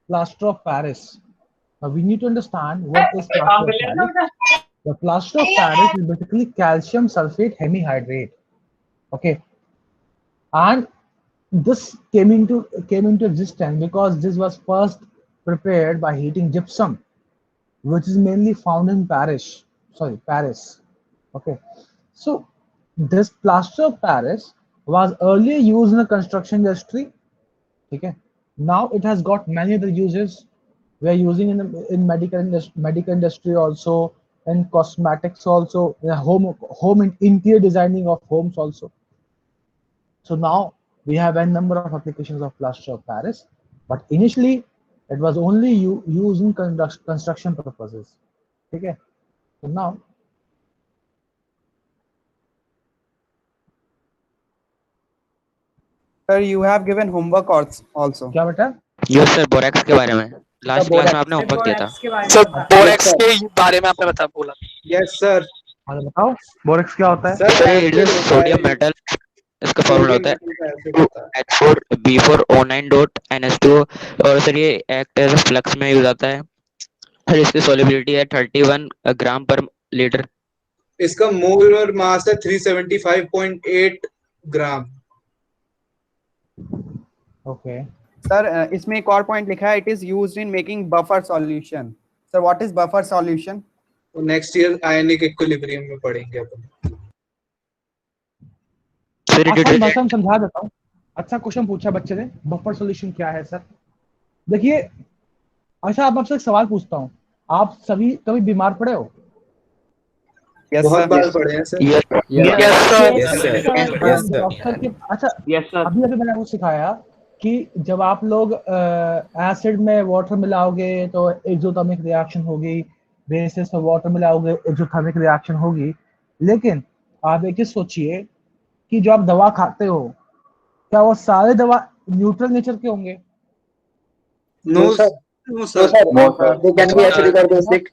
plaster of Paris. Now we need to understand what is plaster of Paris. The plaster of Paris is basically calcium sulfate hemihydrate. Okay, and this came into existence because this was first prepared by heating gypsum, which is mainly found in Paris. Sorry, Paris. Okay, so this plaster of Paris was earlier used in the construction industry. Okay, now it has got many other uses. We are using in medical industry also, in cosmetics also, in home and interior designing of homes also. So now we have a number of applications of plaster of Paris, but initially it was only used in construction purposes. Okay, so now Sir, you have given homework also. क्या बेटा? Yes sir, borax के बारे में The last class में borax. आपने homework दिया था। Sir Yes, borax sir. के बारे में आपने बोला। Yes, sir. हाँ तो बताओ बोरेक्स क्या होता है? सर सर ये इट एसिड इज होता है, सोडियम मेटल, इसका फॉर्मूला सोडियम होता है मेटल का एसिड होता है। H4B4O9 डॉट NH2 और सर ये एक्ट एज फ्लक्स में यूज आता है और इसकी सोलिबिलिटी है 31 ग्राम पर लीटर। इसका मोलर मास है 375.8 ग्राम। ओके, सर इसमें एक और पॉइंट लिखा है, it is used in making buffer solution. Sir what is buffer solution? Next year ionic equilibrium में पढ़ेंगे अपन। सर आसान भाषा में समझा देता हूँ। अच्छा क्वेश्चन पूछा बच्चे ने, बफर सॉल्यूशन क्या है सर? देखिए, अच्छा आप आपसे एक सवाल पूछता हूँ, आप सभी कभी बीमार पड़े हो? यस बहुत सर। बार पढ़े हैं सर। यस तो डॉक्टर के अच्छा अभी अभी मैंने आपको सिखाया कि जब आप लोग एसिड में वाटर मिलाओगे तो एक्सोथर्मिक रिएक्शन होगी, बेसिस में वाटर मिलाओगे एक्सोथर्मिक रिएक्शन होगी। लेकिन आप एक चीज सोचिए कि जो आप दवा खाते हो, क्या वो सारे दवा न्यूट्रल नेचर के होंगे? No sir, no sir, they can be acidic और बेसिक।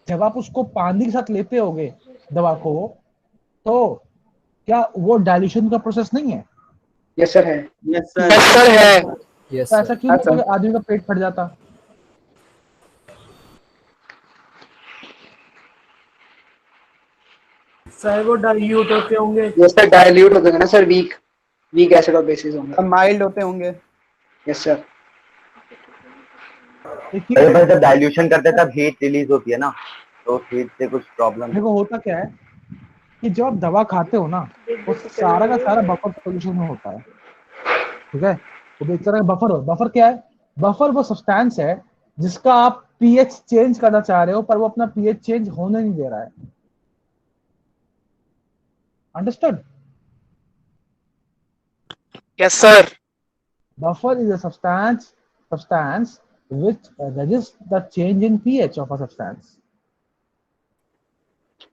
जब आप उसको पानी के साथ लेते होगे दवा को, तो क्या वो डाइल्यूशन का प्रोसेस नहीं है? यस सर है। यस सर है। तो ऐसा क्यों नहीं होता कि आदमी का पेट फट जाता? सर वो डाइल्यूट होते होंगे। यस सर, डाइल्यूट होते हैं ना सर, वीक एसिड और बेसिस होंगे। माइल्ड होते होंगे। Yes sir. देखिए जब डाइल्यूशन करते हैं तब हीट रिलीज होती है ना, तो हीट से कुछ प्रॉब्लम। देखो होता क्या है कि जब आप दवा खाते हो ना, वो सारा का सारा बफर सॉल्यूशन में होता है। ठीक है, तो एक तरह का बफर क्या है? बफर वो सब्सटेंस है जिसका आप पीएच चेंज करना चाह रहे हो, पर वो अपना पीएच चेंज होने नहीं दे रहा है। Understood? Yes sir. Buffer is a substance which resists the change in pH of a substance.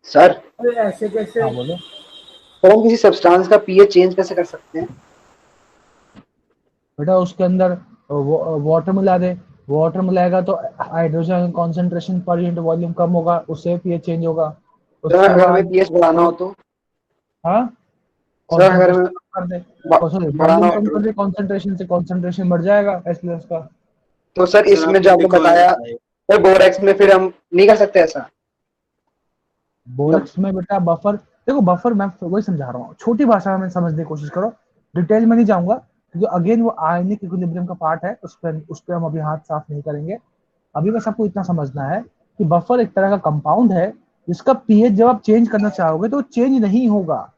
Sir ऐसे कैसे? हाँ बोलो। तो हम किसी सब्सटेंस का पीएच चेंज कैसे कर सकते हैं? बेटा उसके अंदर वाटर मिला दे, वाटर मिलाएगा तो hydrogen concentration per unit volume कम होगा, उससे पीएच चेंज होगा। सर अगर हमें पीएच बढ़ाना हो तो? हाँ, सर अगर हमें कर दे, बढ़ाना वॉल्यूम कम हो कर दे कंसंट्रेशन से, कंसंट्रेशन बढ़ जाएगा H+ का। तो सर इसमें जो आपने बताया सर बोरेक्स में फिर हम नहीं कर सकते ऐसा? बोरेक्स में बेटा बफर, देखो बफर मैं वही समझा रहा हूँ, छोटी भाषा में समझने की कोशिश करो, डिटेल में नहीं जाऊंगा क्योंकि अगेन वो आयनिक इक्विलिब्रियम का पार्ट है, उस पर हम अभी हाथ साफ नहीं करेंगे। अभी बस आपको इतना समझना है कि बफर एक तरह का कंपाउंड है जिसका पीएच जब आप चेंज करना चाहोगे तो चेंज नहीं होगा।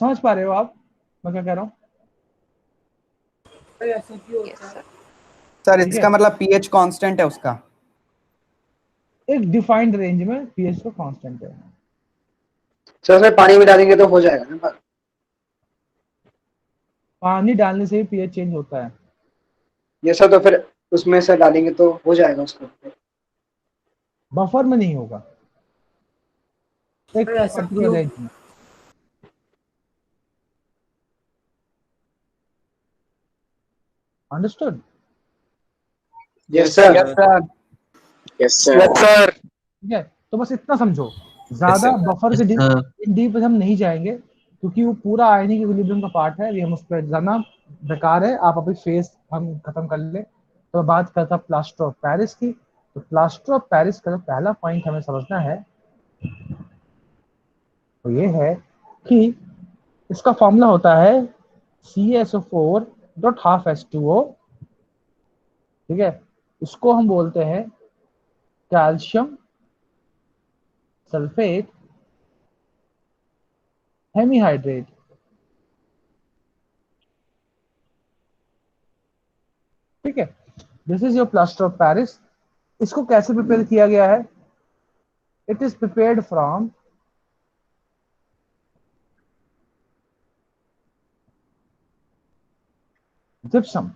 समझ पा रहे हो आप मैं क्या कह रहा हूँ? ऐसे क्यों होता है? सर इसका मतलब पीएच कांस्टेंट है उसका? एक डिफाइंड रेंज में पीएच तो कांस्टेंट है। सर उसमें पानी मिला देंगे तो हो जाएगा ना? पानी डालने से ही पीएच चेंज होता है। ये सर तो फिर उसमें से डालेंगे तो हो जाएगा उसको? बफर में नहीं होगा, एक पर्टिकुलर रेंज में। Understood? Yes sir. Yes sir. ठीक है, तो बस इतना समझो, ज्यादा बफर के डीप हम नहीं जाएंगे क्योंकि वो पूरा आयनिक इक्विलिब्रियम का पार्ट है, ये हम उस पर जाना बेकार है। आप अभी फेस हम खत्म कर ले, तो बात करता प्लास्टर ऑफ पेरिस की। तो प्लास्टर ऑफ पेरिस का जो पहला पॉइंट हमें समझना है तो ये है कि इसका फॉर्मूला होता है CaSO4.12H2O। ठीक है, इसको हम बोलते हैं कैल्शियम सल्फेट हेमीहाइड्रेट। ठीक है, this is your plaster of Paris. इसको कैसे प्रिपेयर किया गया है? It is prepared from gypsum.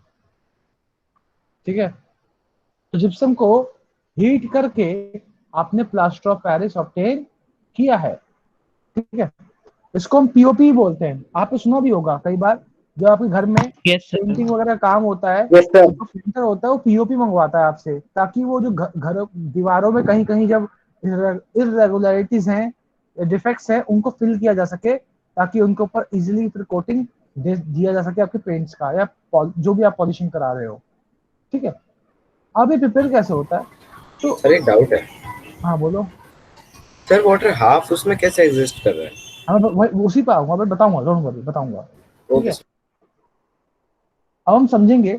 ठीक है, तो जिप्सम को हीट करके आपने प्लास्टर ऑफ पेरिस ऑब्टेन किया है। ठीक है, इसको हम पीओपी बोलते हैं। आपने सुना भी होगा कई बार, जब आपके घर में पेंटिंग वगैरह काम होता है Yes, sir. तो पेंटर होता है वो पीओपी मंगवाता है आपसे, ताकि वो जो घर दीवारों में कहीं कहीं जब इरेगुलरिटीज हैं, डिफेक्ट्स हैं, उनको फिल किया जा सके, ताकि उनके ऊपर इजीली फिर कोटिंग दिया जा सके आपके पेंट्स का या जो भी आप पॉलिशिंग करा रहे हो। ठीक है, अब ये प्रिपेयर कैसे होता है? तो सर एक डाउट है हाँ बोलो। सर, वाटर हाफ उसमें कैसे एग्जिस्ट कर रहा है? मैं उसी पे आऊंगा, मैं बताऊंगा, डोंट वरी, बताऊंगा। ठीक ओके है, अब हम समझेंगे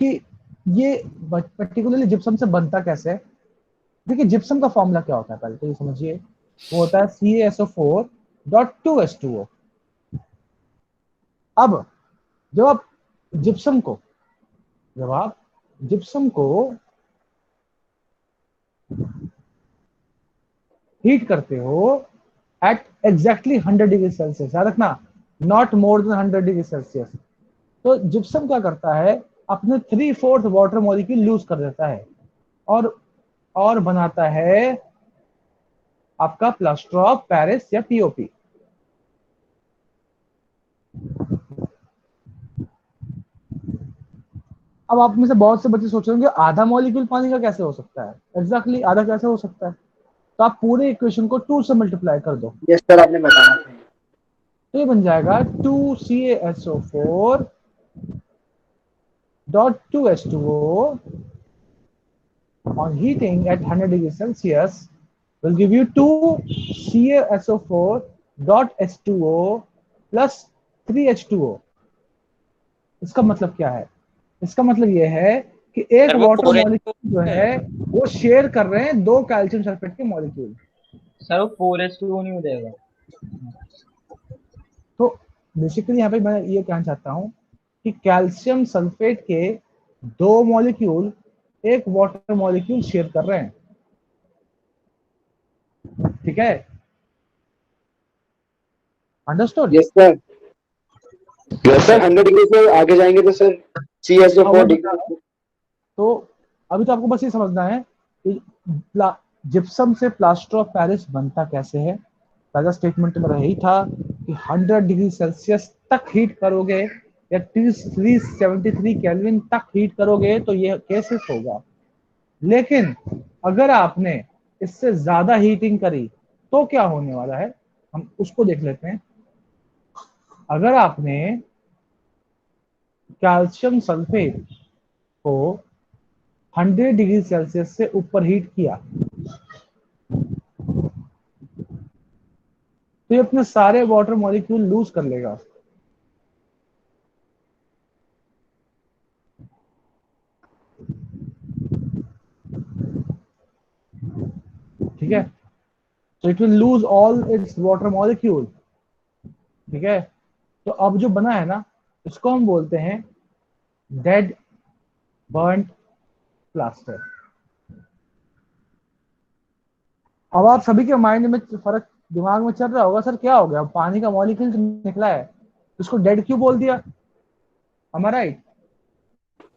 कि ये पर्टिकुलरली जिप्सम से बनता कैसे है। देखिए, जिप्सम का फॉर्मूला क्या होता है पहले तो ये समझिए। वो होता है CaSO4.2H2O। अब जब आप जिप्सम को हीट करते हो एट एग्जैक्टली 100 डिग्री सेल्सियस, याद रखना, not more than 100 degree Celsius, तो जिप्सम क्या करता है, अपने 3/4 वाटर मॉलिक्यूल लूज कर देता है और बनाता है आपका प्लास्टर ऑफ पेरिस या पीओपी। अब आप में से बहुत से बच्चे सोच रहे होंगे आधा मॉलिक्यूल पानी का कैसे हो सकता है? एग्जैक्टली आधा कैसे हो सकता है? तो आप पूरे इक्वेशन को 2 से मल्टीप्लाई कर दो। यस सर, आपने बताया। तो ये बन जाएगा 2CaSO4.2H2O on heating at 100 degrees Celsius will give you 2CaSO4.H2O plus 3H2O। इसका मतलब क्या है? इसका मतलब ये है कि एक सर, वो वाटर 4H2O मॉलिक्यूल जो है वो शेयर कर रहे हैं 2 कैल्शियम सल्फेट के मॉलिक्यूल। सर वो 4H2O नहीं हो जाएगा? तो बेसिकली यहाँ पे मैं ये कहना चाहता हूँ कि कैल्शियम सल्फेट के 2 मॉलिक्यूल एक वाटर मॉलिक्यूल शेयर कर रहे हैं। ठीक है, understood? Yes sir. Sir 100 degree से आगे जाएंगे तो सर CaSO4 डिग्री। तो अभी तो आपको बस ये समझना है कि जिप्सम से प्लास्टर ऑफ पेरिस बनता कैसे है। पहला स्टेटमेंट मेरा यही था कि 100 डिग्री सेल्सियस तक हीट करोगे या 373 केल्विन तक हीट करोगे तो ये कैसे होगा। लेकिन अगर आपने इससे ज्यादा हीटिंग करी तो क्या होने वाला है, हम उसको देख लेते हैं। अगर आपने कैल्शियम सल्फेट को 100 डिग्री सेल्सियस से ऊपर हीट किया तो ये अपने सारे वाटर मॉलिक्यूल लूज कर लेगा। ठीक है, so it will lose all its water molecule। ठीक है, तो अब जो बना है ना, इसको हम बोलते हैं डेड बर्न्ड प्लास्टर। अब आप सभी के माइंड में फर्क दिमाग में चल रहा होगा, सर क्या हो गया, पानी का मॉलिक्यूल निकला है, इसको डेड क्यों बोल दिया? am I right?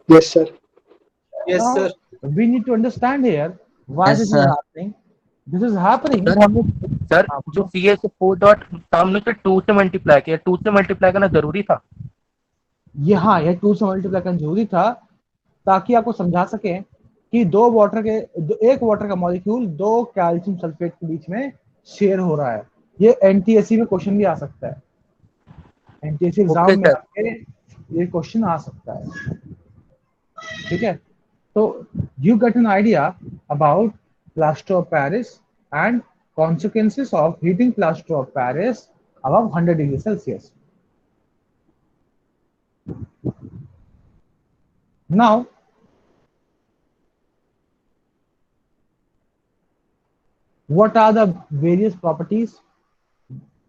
Yes sir. Yes, Now, sir. we need to understand here why Yes, this is sir. happening. This is happening। Sir हमने सर जो CaSO4 डॉट हमने तो 2 से मल्टीप्लाई किया, 2 से मल्टीप्लाई करना जरूरी था। ये हाँ, ये 2 से मल्टीप्लाई करना जरूरी था ताकि आपको समझा सके कि एक वाटर का मॉलिक्यूल 2 कैल्शियम सल्फेट के बीच में शेयर हो रहा है। ये एनटीएससी में क्वेश्चन भी आ सकता है, एनटीएससी एग्जाम में आपके ये क्वेश्चन आ सकता है। ठीक है, So you get an idea about plaster of Paris and consequences of heating plaster of Paris above 100 degrees Celsius. Now, what are the various properties?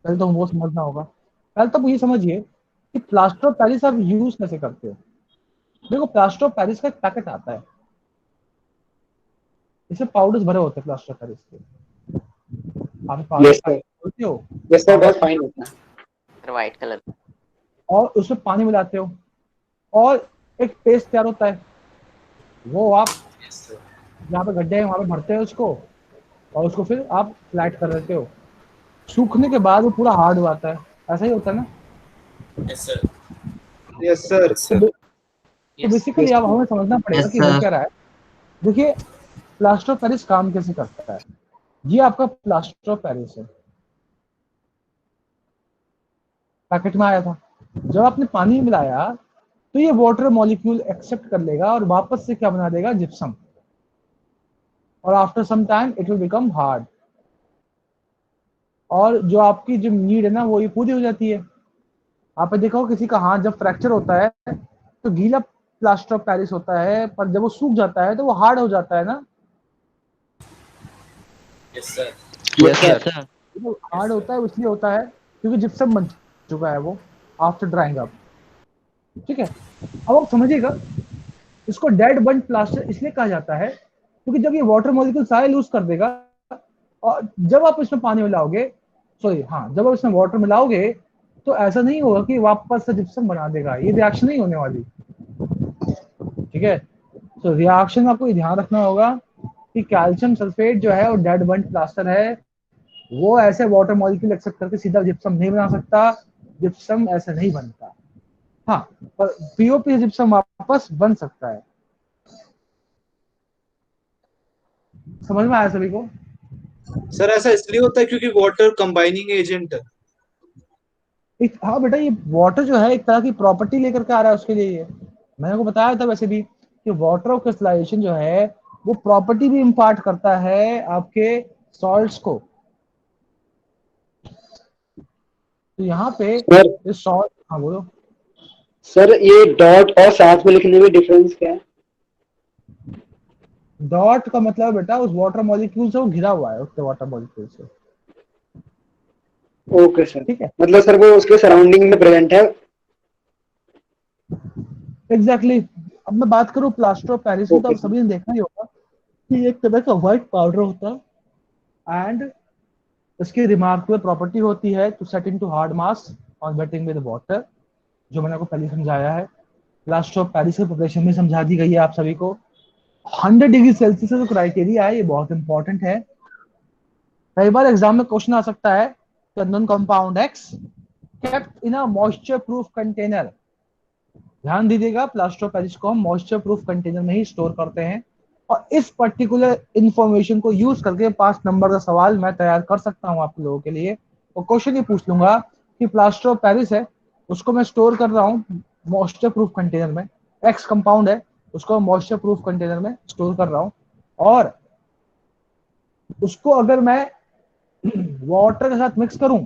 पहले तो वो समझना होगा। पहले तो ये समझिए कि प्लास्टर ऑफ पेरिस आप यूज कैसे करते हो। देखो, प्लास्टर ऑफ पेरिस का एक पैकेट आता है, इसमें पाउडर्स भरे होते हैं प्लास्टर ऑफ पेरिस के। आप पाउडर खोलते हो, यस सर, बहुत फाइन होता है, व्हाइट कलर, और उसमें पानी मिलाते हो और एक पेस्ट तैयार होता है, वो आप जहाँ पे गड्ढे हैं वहां पे भरते हो उसको, और उसको फिर आप फ्लैट कर देते हो। सूखने के बाद वो पूरा हार्ड हो जाता है, ऐसा ही होता है ना? Yes sir. तो बेसिकली अब हमें समझना पड़ेगा कि हो क्या रहा है। देखिए, प्लास्टर ऑफ पेरिस काम कैसे करता है। ये आपका प्लास्टर ऑफ पेरिस है, पैकेट में आया था। जब आपने पानी मिलाया तो ये वाटर मॉलिक्यूल एक्सेप्ट कर लेगा और वापस से क्या बना देगा, जिप्सम, और after some time it will become hard, और जो आपकी जो नीड है ना वो ये पूरी हो जाती है। आपने देखा हो किसी का हाथ जब फ्रैक्चर होता है तो गीला प्लास्टर ऑफ पेरिस होता है, पर जब वो सूख जाता है तो वो हार्ड हो जाता है ना। Yes sir. हार्ड होता है इसलिए होता है क्योंकि जिप्सम बन चुका है वो आफ्टर ड्राइंग अप। ठीक है, अब आप समझिएगा, इसको डेड बंट प्लास्टर इसलिए कहा जाता है क्योंकि जब ये वाटर मॉलिक्यूल सारे लूज कर देगा, और जब आप इसमें पानी मिलाओगे, जब आप इसमें वाटर मिलाओगे तो ऐसा नहीं होगा कि वापस से जिप्सम बना देगा, ये रिएक्शन नहीं होने वाली। ठीक है, तो रिएक्शन में आपको ये ध्यान रखना होगा कि कैल्शियम सल्फेट जो है वो डेड बंट प्लास्टर है, वो ऐसे वाटर मॉलिक्यूल एक्सेप्ट करके सीधा जिप्सम नहीं बना सकता, जिप्सम ऐसे नहीं बनता। हाँ, पर पीओपी जिप्सम वापस बन सकता है। समझ में आया सभी को? सर ऐसा इसलिए होता है क्योंकि वाटर कंबाइनिंग एजेंट है। हाँ बेटा, ये वाटर जो है एक तरह की प्रॉपर्टी लेकर के आ रहा है उसके लिए। ये मैंने को बताया था वैसे भी कि वाटर ऑफ क्रिस्टलाइजेशन जो है वो प्रॉपर्टी भी इम्पार्ट करता है आपके सॉल्ट्स को। तो यहाँ पे इस सॉल्ट, हाँ बोलो सर। ये डॉट और साथ में लिखने में डिफरेंस क्या है? डॉट का मतलब बेटा उस वाटर मॉलिक्यूल से वो घिरा हुआ है, उसके वाटर मॉलिक्यूल से। ओके सर, ठीक है, मतलब सर वो उसके सराउंडिंग में प्रेजेंट है। एग्जैक्टली। अब मैं बात करूं प्लास्टर ऑफ पेरिस की, तो आप सभी ने देखा ही होगा कि एक तरह का व्हाइट पाउडर होता है एंड इसकी रिमार्केबल प्रॉपर्टी होती है to set into hard mass on wetting with water, जो मैंने आपको पहले समझाया है। प्लास्टर ऑफ पेरिस की प्रिपरेशन में समझा दी गई है आप सभी को। 100 डिग्री सेल्सियस जो क्राइटेरिया है ये बहुत इंपॉर्टेंट है। कई बार एग्जाम में क्वेश्चन आ सकता है कि unknown compound x kept in a moisture proof container. ध्यान दीजिएगा, प्लास्टर ऑफ पेरिस को हम मॉइस्चर प्रूफ कंटेनर में ही स्टोर करते हैं, और इस पर्टिकुलर इंफॉर्मेशन को यूज करके 5 नंबर का सवाल मैं तैयार कर सकता हूं आप लोगों के लिए। और क्वेश्चन ये पूछ लूंगा कि प्लास्टर ऑफ पेरिस है, उसको मैं स्टोर कर रहा हूँ मॉइस्चर प्रूफ कंटेनर में, एक्स कंपाउंड है उसको मॉइस्चर प्रूफ कंटेनर में स्टोर कर रहा हूँ, और उसको अगर मैं वाटर के साथ मिक्स करूं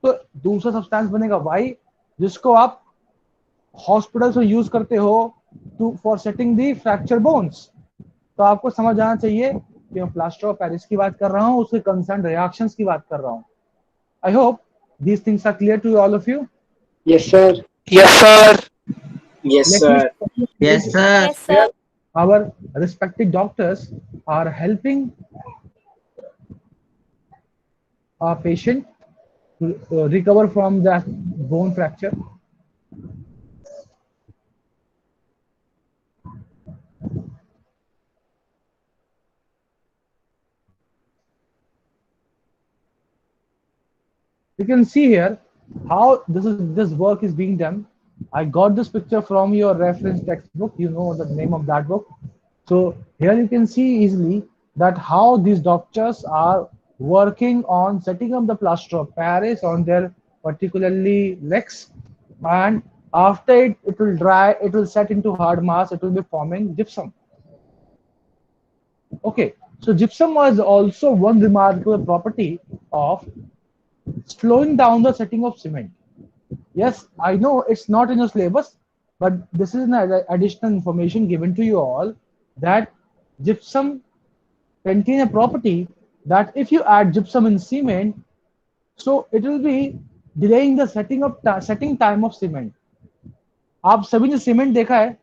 तो दूसरा सब्सटेंस बनेगा वाई, जिसको आप हॉस्पिटल्स में यूज करते हो to for setting the fracture bones. तो आपको समझ आना चाहिए कि मैं प्लास्टर ऑफ पेरिस की बात कर रहा हूँ, उसके कंसर्न रिएक्शंस की बात कर रहा हूँ। I hope these things are clear to all of you. Yes sir. Yes sir. Yes sir. Yes sir. Our respected doctors are helping a patient to recover from that bone fracture. You can see here how this work is being done. I got this picture from your reference textbook. You know the name of that book. So here you can see easily that how these doctors are working on setting up the plaster of Paris on their particularly legs, and after it will dry, it will set into hard mass, it will be forming gypsum. Okay, so gypsum was also one remarkable property of slowing down the setting of cement. Yes, I know it's not in your syllabus, but this is an additional information given to you all that gypsum contain a property that if you add gypsum in cement, so it will be delaying the setting time of cement. आप सभी ने cement देखा है?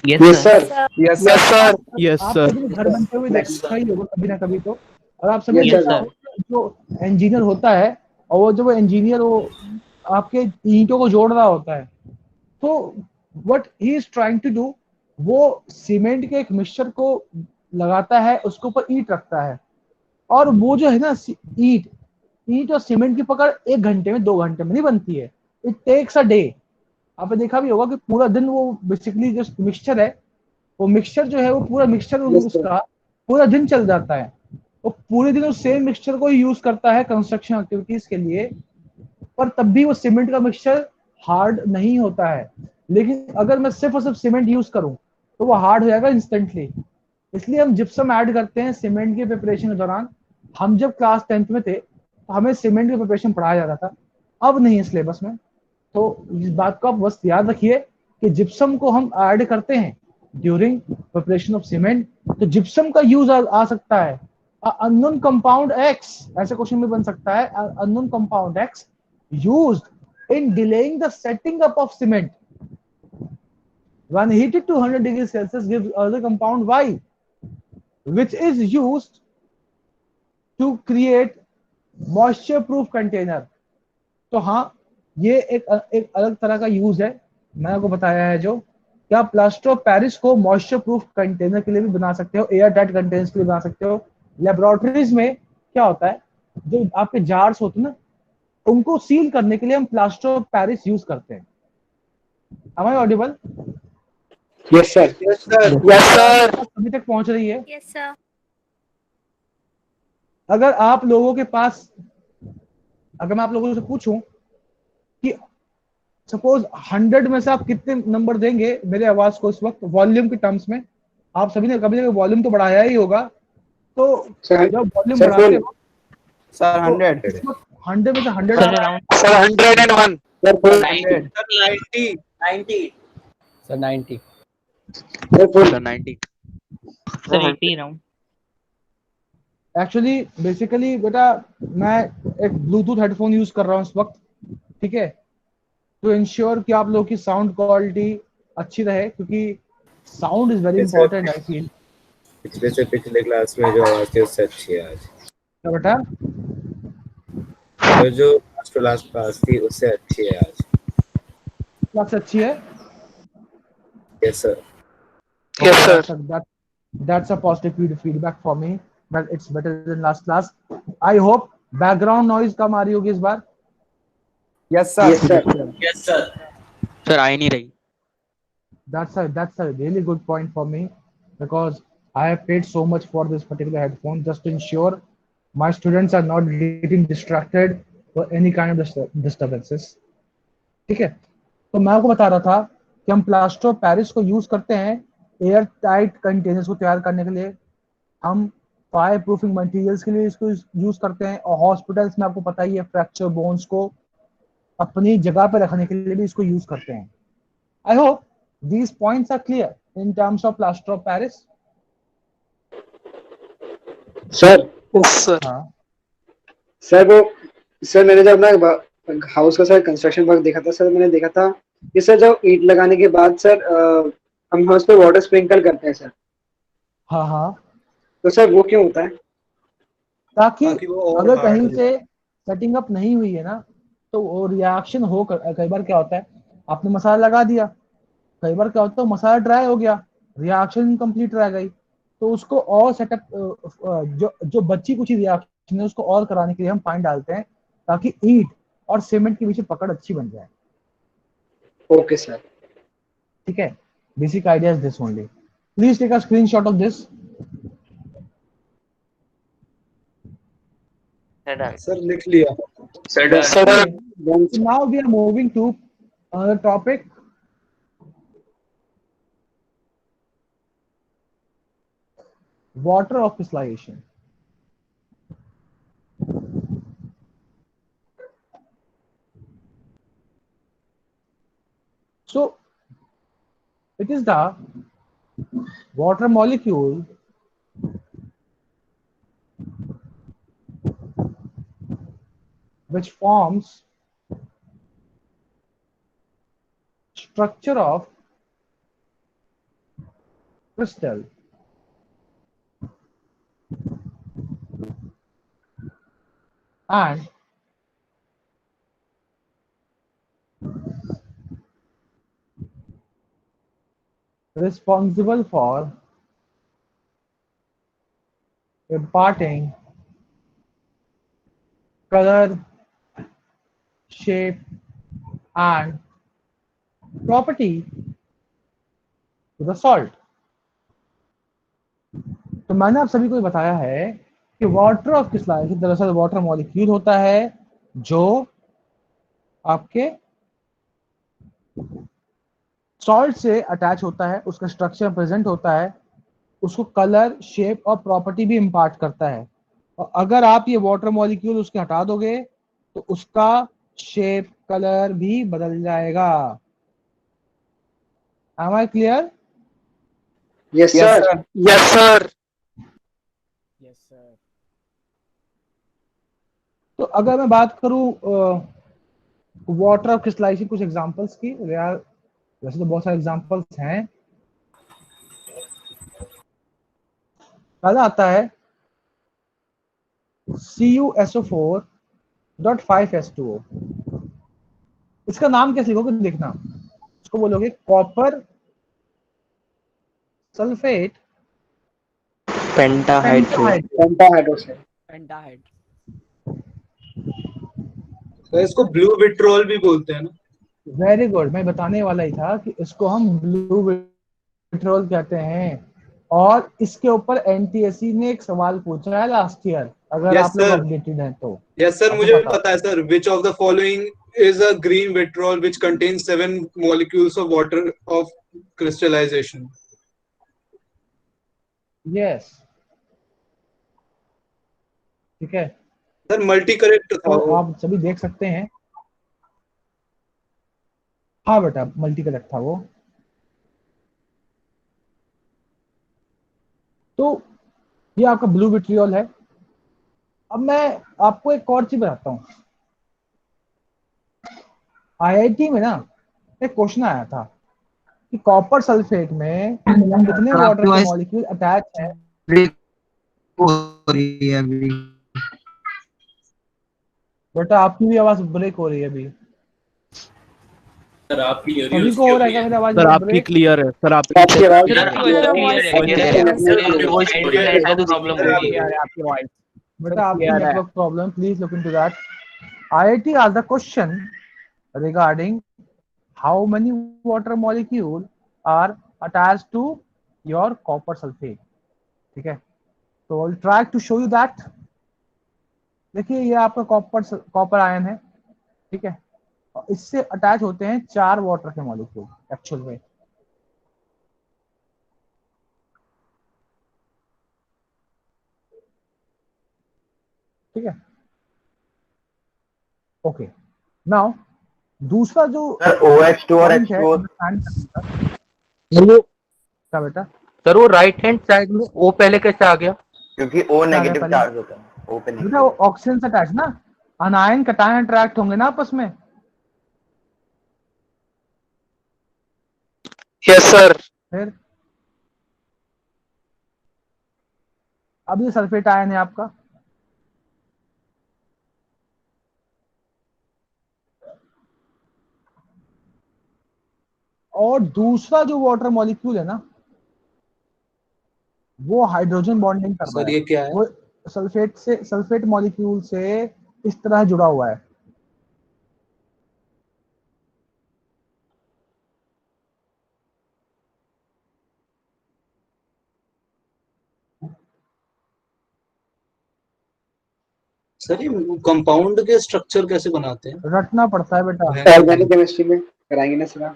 Yes, Yes, sir. sir. Yes, Yes, sir. sir. आप सभी ने घर बनते हुए देखा ही होगा कभी ना कभी तो, और आप सभी ने Yes, देखा sir. होगा जो इंजीनियर होता है और वो जब इंजीनियर वो आपके ईंटों को जोड़ रहा होता है, तो what he is trying to do, वो सीमेंट के एक मिक्सचर को लगाता है, उसके ऊपर ईंट रखता है, और वो जो है ना ईंट ईंट और सीमेंट की पकड़ 1 घंटे में 2 घंटे में नहीं बनती है, इट टेक्स अ डे। आपने देखा भी होगा कि पूरा दिन वो बेसिकली जो मिक्सचर है, वो मिक्सचर जो है वो पूरा मिक्सचर Yes, sir. उसका पूरा दिन चल जाता है, वो पूरे दिन उस सेम मिक्सचर को यूज करता है कंस्ट्रक्शन एक्टिविटीज के लिए, पर तब भी वो सीमेंट का मिक्सचर हार्ड नहीं होता है। लेकिन अगर मैं सिर्फ और सिर्फ सीमेंट यूज करूं तो वो हार्ड हो जाएगा इंस्टेंटली। इसलिए हम जिप्सम ऐड करते हैं सीमेंट के प्रिपरेशन के दौरान। हम जब क्लास 10th में थे तो हमें सीमेंट की प्रिपरेशन पढ़ाया जाता था, अब नहीं है सिलेबस में। तो इस बात को आप बस याद रखिए कि जिप्सम को हम ऐड करते हैं ड्यूरिंग प्रिपरेशन ऑफ सीमेंट। तो जिप्सम का यूज आ सकता है अननोन कंपाउंड एक्स, ऐसे क्वेश्चन में बन सकता है unknown compound x used in delaying the setting up of cement when heated to 100 degrees Celsius gives other compound Y, which is used to create moisture proof container. तो हाँ, ये एक अलग तरह का यूज है, मैंने आपको बताया है। जो क्या प्लास्टर ऑफ पेरिस को मॉइस्चर प्रूफ कंटेनर के लिए भी बना सकते हो, एयर टाइट कंटेनर्स के लिए बना सकते हो। लेबोरेटरीज में क्या होता है, जो आपके जार्स होते हैं ना, उनको सील करने के लिए हम प्लास्टर ऑफ पेरिस यूज करते हैं। Am I audible? Yes, sir. Yes, sir. Yes, sir. अभी तक पहुंच रही है? Yes, sir. अगर आप लोगों के पास, अगर मैं आप लोगों से पूछूं कि सपोज 100 में से आप कितने नंबर देंगे मेरे आवाज को इस वक्त वॉल्यूम के टर्म्स में? आप सभी ने कभी ना कभी वॉल्यूम तो बढ़ाया ही होगा, तो Sir, जब वॉल्यूम sir, बढ़ाते full. हो Sir, तो 100. इस वक्त 100 में से 100 Sir, आप around Sir, 101. Sir, full. 100. 90. Sir, 90. Sir, full. sir 90. Sir 80 around. Actually basically बेटा मैं एक ब्लूटूथ हेडफोन यूज कर रहा हूँ इस वक्त, ठीक है, टू इंश्योर कि आप लोगों की साउंड क्वालिटी अच्छी रहे, क्योंकि sound is very Yes, sir. Important I feel. पिछले से पिछले क्लास में जो आवाज थी उससे अच्छी है आज। क्या बेटा? तो जो लास्ट टू लास्ट क्लास थी उससे अच्छी है आज। क्लास अच्छी है? Yes sir. Yes, sir. That's a positive feedback for me that it's better than last class. I hope background noise कम आ रही होगी इस बार। Yes, sir. Yes, sir. Yes, sir. Sir आ ही नहीं रही। That's a really good point for me because I have paid so much for this particular headphone just to ensure my students are not getting distracted or any kind of disturbances. ठीक है, तो मैं आपको बता रहा था कि हम प्लास्टर ऑफ पेरिस को यूज करते हैं एयर टाइट कंटेनर्स को तैयार करने के लिए, हम फायर प्रूफिंग मटेरियल्स के लिए इसको यूज करते हैं, और हॉस्पिटल्स में आपको पता ही है फ्रैक्चर बोन्स को अपनी जगह पे रखने के लिए भी इसको यूज करते हैं। I hope these points are clear in terms of plaster of Paris. Sir, Yes, sir. हाँ सर वो सर मैंने जब अपना हाउस का सर कंस्ट्रक्शन वर्क देखा था सर, मैंने देखा था कि सर जब ईंट लगाने के बाद सर हम उस पर वाटर स्प्रिंकल करते हैं सर, हाँ हाँ, तो सर वो क्यों होता है? ताकि ताकि वो और अगर hard कहीं हो से सेटिंग अप नहीं हुई है ना, तो वो रिएक्शन हो कई बार क्या होता है, आपने मसाला लगा दिया, कई बार क्या होता है मसाला ड्राई हो गया, रिएक्शन कंप्लीट रह गई, तो उसको और सेटअप जो बच्ची कुछ रिएक्शन है उसको और कराने के लिए हम पानी डालते हैं, ताकि ईंट और सीमेंट के बीच में पकड़ अच्छी बन जाए। Okay sir. ठीक है, basic idea is this only. Please take a screenshot of this. Sir लिख लिया। Sir, Now we are moving to another topic. water of crystallization. So it is the water molecule which forms structure of crystal and responsible for imparting color, shape and property to the salt. तो मैंने आप सभी को बताया है कि water of crystallisation दरअसल water molecule होता है जो आपके सॉल्ट से अटैच होता है, उसका स्ट्रक्चर प्रेजेंट होता है, उसको कलर, शेप और प्रॉपर्टी भी इम्पार्ट करता है। और अगर आप ये वाटर मॉलिक्यूल उसके हटा दोगे तो उसका शेप, कलर भी बदल जाएगा। Am I clear? Yes, Yes, sir. sir. Yes, sir. तो अगर मैं बात करूं वाटर ऑफ क्रिस्टलाइजेशन कुछ एग्जांपल्स की, वैसे तो बहुत सारे एग्जांपल्स हैं। पहला आता है CuSO4.5H2O। इसका नाम कैसे लिखोगे देखना, इसको बोलोगे कॉपर सल्फेट पेंटाहाइड्रोक्साइड। तो इसको ब्लू विट्रोल भी बोलते हैं ना। वेरी गुड, मैं बताने वाला ही था कि इसको हम ब्लू विट्रोल कहते हैं। और इसके ऊपर एनटीएससी ने एक सवाल पूछा है लास्ट ईयर, अगर Yes, आप लोग sir. अपडेटेड हैं तो। यस सर, आपको मुझे भी पता पता है sir. Which of the following is a green vitriol which contains 7 molecules of water of crystallization? Yes, ठीक है। सर मल्टी करेक्ट था तो वो। आप सभी देख सकते हैं। हाँ बेटा, मल्टी कलेक्ट था वो। तो ये आपका ब्लू विट्रियोल है। अब मैं आपको एक और चीज बताता हूँ। आईआईटी में ना एक क्वेश्चन आया था कि कॉपर सल्फेट में कितने वाटर के मॉलिक्यूल अटैच है। बेटा आपकी भी आवाज ब्रेक हो रही है अभी। सर आपकी सभी को हो रहा है क्या मेरी आवाज? सर आपकी क्लियर है सर, आपकी आपकी आवाज बेटा आपकी network problem, please look into that. IIT asked the question regarding how many water molecule are attached to your copper sulfate, ठीक है। तो I'll try to show you that। देखिए ये आपका कॉपर आयन है, ठीक है, और इससे अटैच होते हैं 4 वाटर के मॉलिक्यूल एक्चुअल में। ठीक है, ओके। नाउ दूसरा जो OH2 और point है H2O understand करने का। क्या बेटा? सर वो राइट हैंड साइड में O पहले कैसे आ गया? क्योंकि O नेगेटिव चार्ज होता है, O पे बेटा वो ऑक्सीजन से अटैच ना, अनायन कटायन इंटरेक्ट होंगे ना आपस में। Yes sir. फिर अब ये सल्फेट आयन है आपका, और दूसरा जो वाटर मॉलिक्यूल है ना वो हाइड्रोजन बॉन्डिंग कर रहा सर ये क्या है? वो सल्फेट मॉलिक्यूल से इस तरह जुड़ा हुआ है। सर ये कंपाउंड के स्ट्रक्चर कैसे बनाते हैं? रटना पड़ता है बेटा। ऑर्गेनिक केमिस्ट्री में कराएंगे ना सर।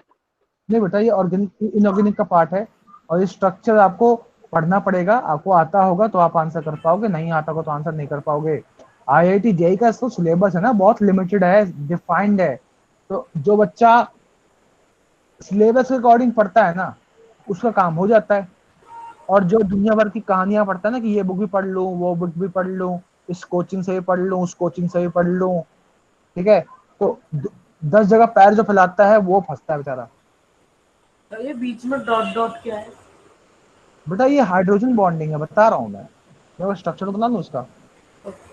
नहीं बेटा, ये ऑर्गेनिक इनऑर्गेनिक का पार्ट है और ये स्ट्रक्चर आपको पढ़ना पड़ेगा, आपको आता होगा तो आप आंसर कर पाओगे, नहीं आता होगा तो आंसर नहीं कर पाओगे। आईआईटी जेईई का तो सिलेबस है ना बहुत लिमिटेड है, डिफाइंड है, तो जो बच्चा सिलेबस के अकॉर्डिंग पढ़ता है ना उसका काम हो जाता है। और जो दुनिया भर की कहानियां पढ़ता है ना कि ये बुक भी पढ़ लूं, वो बुक भी पढ़ लूं, इस कोचिंग से भी पढ़ लूं, उस कोचिंग से भी पढ़ लूं, ठीक है, तो 10 जगह पैर जो फैलाता है वो फंसता है बेचारा। तो ये बीच में डॉट डॉट क्या है? बेटा ये हाइड्रोजन बॉन्डिंग है, बता रहा हूँ मैं स्ट्रक्चर तो बना लूं उसका,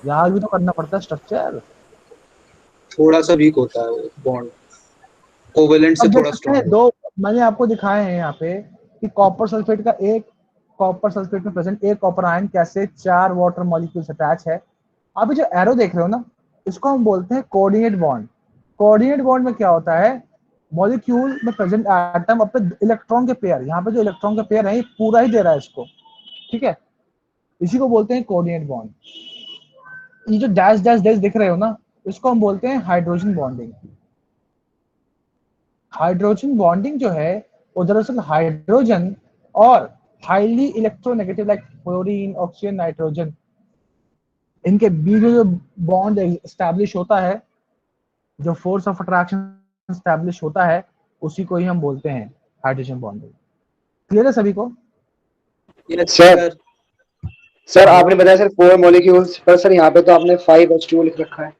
यहाँ भी तो करना पड़ता है स्ट्रक्चर। थोड़ा सा वीक होता है वो बॉन्ड, कोवेलेंट से अब थोड़ा देख सकते हैं स्ट्रॉन्ग। दो, मैंने आपको दिखाए हैं यहाँ पे कि कॉपर सल्फेट का एक कॉपर सल्फेट में प्रेजेंट एक कॉपर आयन कैसे 4 वाटर मॉलिक्यूल्स अटैच है। आप ये जो एरो देख रहे हो ना इसको हम बोलते हैं कोऑर्डिनेट बॉन्ड। कोऑर्डिनेट बॉन्ड में क्या होता है, मॉलिक्यूल में प्रेजेंट एटम अपने इलेक्ट्रॉन के पेयर, यहाँ पे जो इलेक्ट्रॉन के पेयर है ये पूरा ही दे रहा है इसको, ठीक है, इसी को बोलते हैं कोऑर्डिनेट बॉन्ड। ये जो डैश डैश डैश दिख रहे हो ना इसको हम बोलते हैं हाइड्रोजन बॉन्डिंग। हाइड्रोजन बॉन्डिंग जो है वो दरअसल हाइड्रोजन और highly electronegative like fluorine, oxygen, nitrogen, इनके बीच में जो बॉन्ड एस्टैब्लिश होता है, जो फोर्स ऑफ अट्रैक्शन एस्टैब्लिश होता है, उसी को ही हम बोलते हैं हाइड्रोजन बॉन्डिंग। क्लियर है सभी को? सर सर आपने बताया सर 4 मॉलिक्यूल्स, पर सर यहाँ पे तो आपने 5H2O लिख रखा है।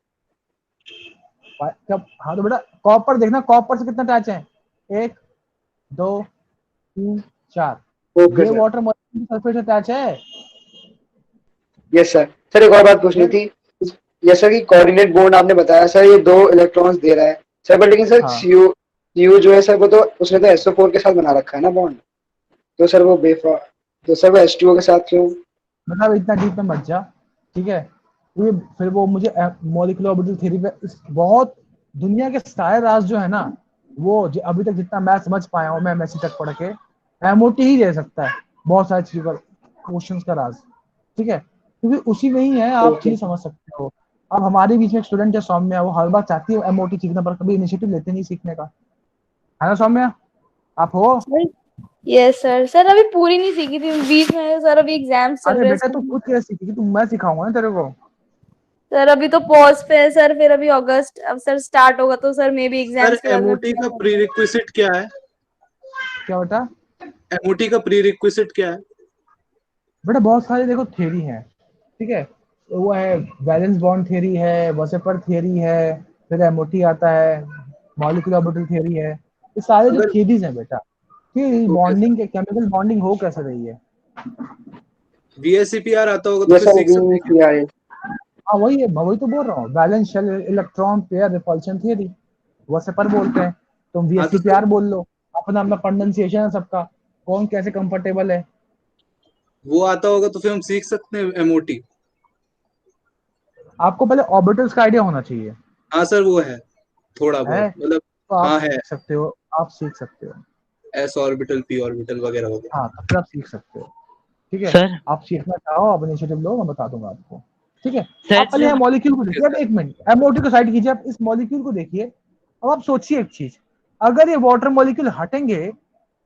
कब? हाँ तो बेटा कॉपर देखना, कॉपर से कितना अटैच है, 1 2 3 4, ये वाटर मॉलिक्यूल सल्फेट अटैच है। Yes sir. सर एक और बात पूछनी थी, जैसा कि कोऑर्डिनेट बॉन्ड आपने बताया सर ये 2 इलेक्ट्रॉन्स दे रहा है सर, बट लेकिन सर हाँ। Cu जो है सर वो तो उसने तो SO4 के साथ बना रखा है ना बॉन्ड, तो सर वो तो सर वो H2O के साथ क्यों? मतलब इतना डीप में मत जा, ठीक है, ये फिर वो मुझे मॉलिक्यूलर ऑर्बिटल थ्योरी पे बहुत दुनिया के सारे राज जो है ना वो अभी तक जितना मैं समझ पाया हूँ, मैं एमएससी तक पढ़ के, एमओटी ही दे सकता है बहुत सारी चीजों का क्वेश्चंस का राज, ठीक है, क्योंकि उसी में ही है, आप चीज समझ सकते हो। अब हमारे बीच में एक स्टूडेंट है सौम्या, वो हर बार चाहती है एमओटी सीखना पर कभी इनिशिएटिव लेते नहीं सीखने का, है ना सौम्या? आप हो? Yes sir. सर अभी पूरी नहीं सीखी थी बीच में सर, अभी एग्जाम्स चल अरे रहे बेटा हैं तू खुद कैसे सीखेगी, तू मैं सिखाऊंगा ना तेरे को। सर। अभी तो पॉज पे है सर, फिर अभी अगस्त अब सर स्टार्ट होगा तो sir may be sir exams के बाद में एमओटी का प्रीरिक्विजिट क्या है? क्या बेटा? एमओटी का प्रीरिक्विजिट क्या है? बेटा बहुत सारी देखो थ्योरी है, ठीक है, तो वो है वैलेंस बॉन्ड थ्योरी है, वसेपर थ्योरी है, फिर एमओटी आता है, मॉलिक्यूलर ऑर्बिटल थ्योरी है, ये सारे जो थ्योरीज हैं बेटा कि बॉन्डिंग के केमिकल बॉन्डिंग हो कैसे रही है। VSEPR आता होगा तो फिर सीख सकते हैं। हाँ वही है, मैं वही तो बोल रहा हूँ, valence shell electron pair repulsion theory VSEPR बोलते हैं, तुम VSEPR बोल लो, अपना अपना कंडेंसेशन है सबका, कौन कैसे कंफर्टेबल है। वो आता होगा तो फिर हम सीख सकते हैं एमओटी। आपको पहले ऑर्बिटल्स का आइडिया होना चाहिए। हाँ सर वो है थोड़ा बहुत, मतलब तो आप हाँ है, सीख सकते हो, आप सीख सकते हो। S ऑर्बिटल, P ऑर्बिटल वगैरह वगैरह। हाँ फिर आप सीख सकते हो, ठीक है सर आप सीखना चाहो आप इनिशिएटिव लो, मैं बता दूंगा आपको, ठीक है। सर, आप पहले मॉलिक्यूल को देखिए, अब एक मिनट एमओटी को साइड कीजिए, आप इस मॉलिक्यूल को देखिए। अब आप सोचिए एक चीज, अगर ये वाटर मॉलिक्यूल हटेंगे,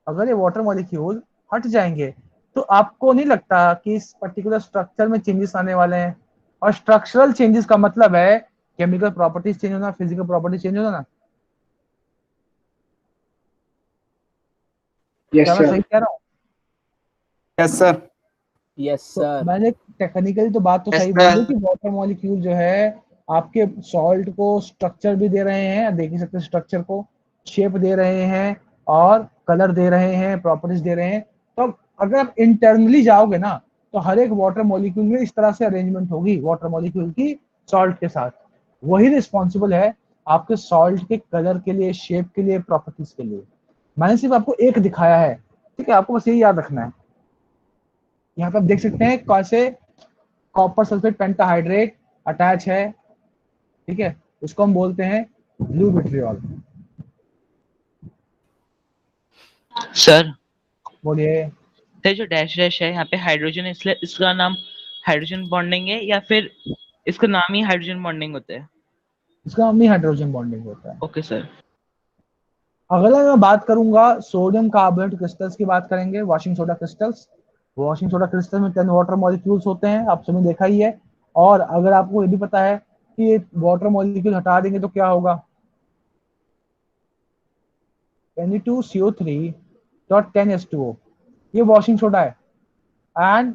अगर ये वाटर मॉलिक्यूल हट जाएंगे तो आपको नहीं लगता कि इस पर्टिकुलर स्ट्रक्चर में चेंजेस आने वाले हैं? और स्ट्रक्चरल चेंजेस का मतलब है केमिकल प्रॉपर्टीज चेंज होना, फिजिकल प्रॉपर्टीज चेंज होना ना। क्या मैं सही कह रहा हूँ? Yes sir. Yes sir. मैंने टेक्निकली तो बात तो सही बोली कि वाटर मॉलिक्यूल जो है आपके सॉल्ट को स्ट्रक्चर भी दे रहे हैं, देख ही सकते स्ट्रक्चर को, शेप दे रहे हैं और कलर दे रहे हैं, प्रॉपर्टीज दे रहे हैं। तो अगर आप इंटरनली जाओगे ना तो हर एक वाटर मॉलिक्यूल में इस तरह से अरेंजमेंट होगी वाटर मॉलिक्यूल की सॉल्ट के साथ, वही रिस्पॉन्सिबल है आपके सॉल्ट के कलर के लिए, शेप के लिए, प्रॉपर्टीज के लिए। मैंने सिर्फ आपको एक दिखाया है, ठीक है, आपको बस यही याद रखना है। यहाँ पे आप देख सकते हैं कैसे कॉपर सल्फेट पेंटाहाइड्रेट अटैच है, ठीक है, उसको हम बोलते हैं ब्लू विट्रियोल। सर बोलिए। सर जो डैश डैश है यहाँ पे हाइड्रोजन, इसलिए इसका नाम हाइड्रोजन बॉन्डिंग है या फिर इसका नाम ही हाइड्रोजन बॉन्डिंग होता है? इसका नाम ही हाइड्रोजन बॉन्डिंग होता है। Okay sir. अगला मैं बात करूंगा सोडियम कार्बोनेट क्रिस्टल्स की बात करेंगे, washing soda crystals. Washing soda crystal में 10 वाटर मॉलिक्यूल्स होते हैं, आप सबने देखा ही है। और अगर आपको ये भी पता है कि ये वाटर मॉलिक्यूल हटा देंगे तो क्या होगा, Na2CO3.10H2O, ये वॉशिंग सोडा है। एंड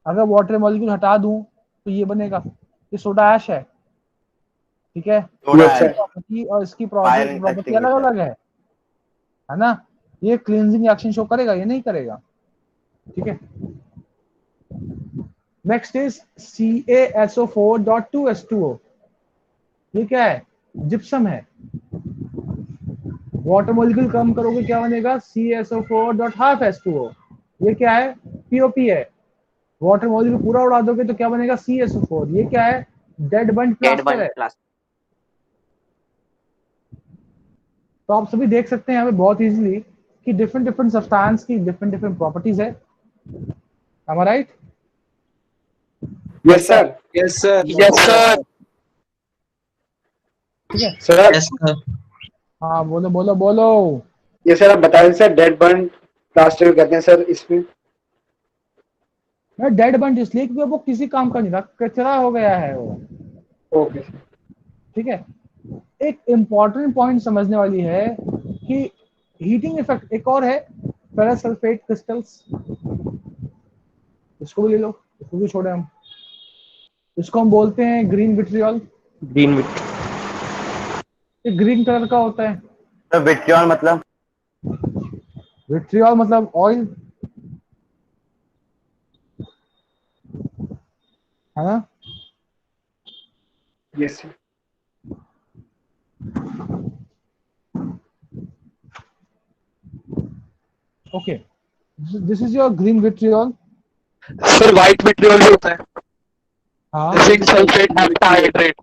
अगर वाटर मॉलिक्यूल हटा दूं तो ये बनेगा, ये सोडा ऐश है, ठीक है। Yes, sir. प्रॉपर्टी और इसकी Fire प्रॉपर्टी अलग extinguisher. अलग है ना। ये क्लींजिंग एक्शन शो करेगा, ये नहीं करेगा, ठीक है। नेक्स्ट इज CaSO4.2H2O, ये क्या है, जिप्सम है। वाटर मॉलिक्यूल कम करोगे क्या बनेगा, CaSO4.12H2O, ये क्या है, POP है। वाटर मॉलिक्यूल पूरा उड़ा दोगे तो क्या बनेगा, CaSO4, ये क्या है, डेड बंट प्लास्टर है। तो आप सभी देख सकते हैं यहाँ पे बहुत इजीली कि डिफरेंट डिफरेंट सब्सटेंस की डिफरेंट डिफरेंट प्रॉपर्टीज है। Am I right? Yes, sir. Yes, sir. Yes, sir. ठीक है, Sir. हाँ बोलो बोलो बोलो। ये सर आप बताएं सर, डेड बर्न प्लास्टर कहते हैं सर इसमें। मैं डेड बंट इसलिए क्योंकि वो किसी काम का नहीं था, कचरा हो गया है वो। Okay sir. ठीक है, एक इम्पॉर्टेंट पॉइंट समझने वाली है कि हीटिंग इफेक्ट एक और है, फेरस सल्फेट क्रिस्टल्स, इसको भी ले लो, इसको भी छोड़े हम। इसको हम बोलते हैं ग्रीन विट्रियल। ग्रीन विट, ये ग्रीन कलर का होता है। तो विट्रियल मतलब? विट्रियल मतलब ऑयल, है ना। Yes sir. Okay, this is your green vitriol. Sir white vitriol भी होता है, हाँ, जिंक सल्फेट हेप्टाहाइड्रेट।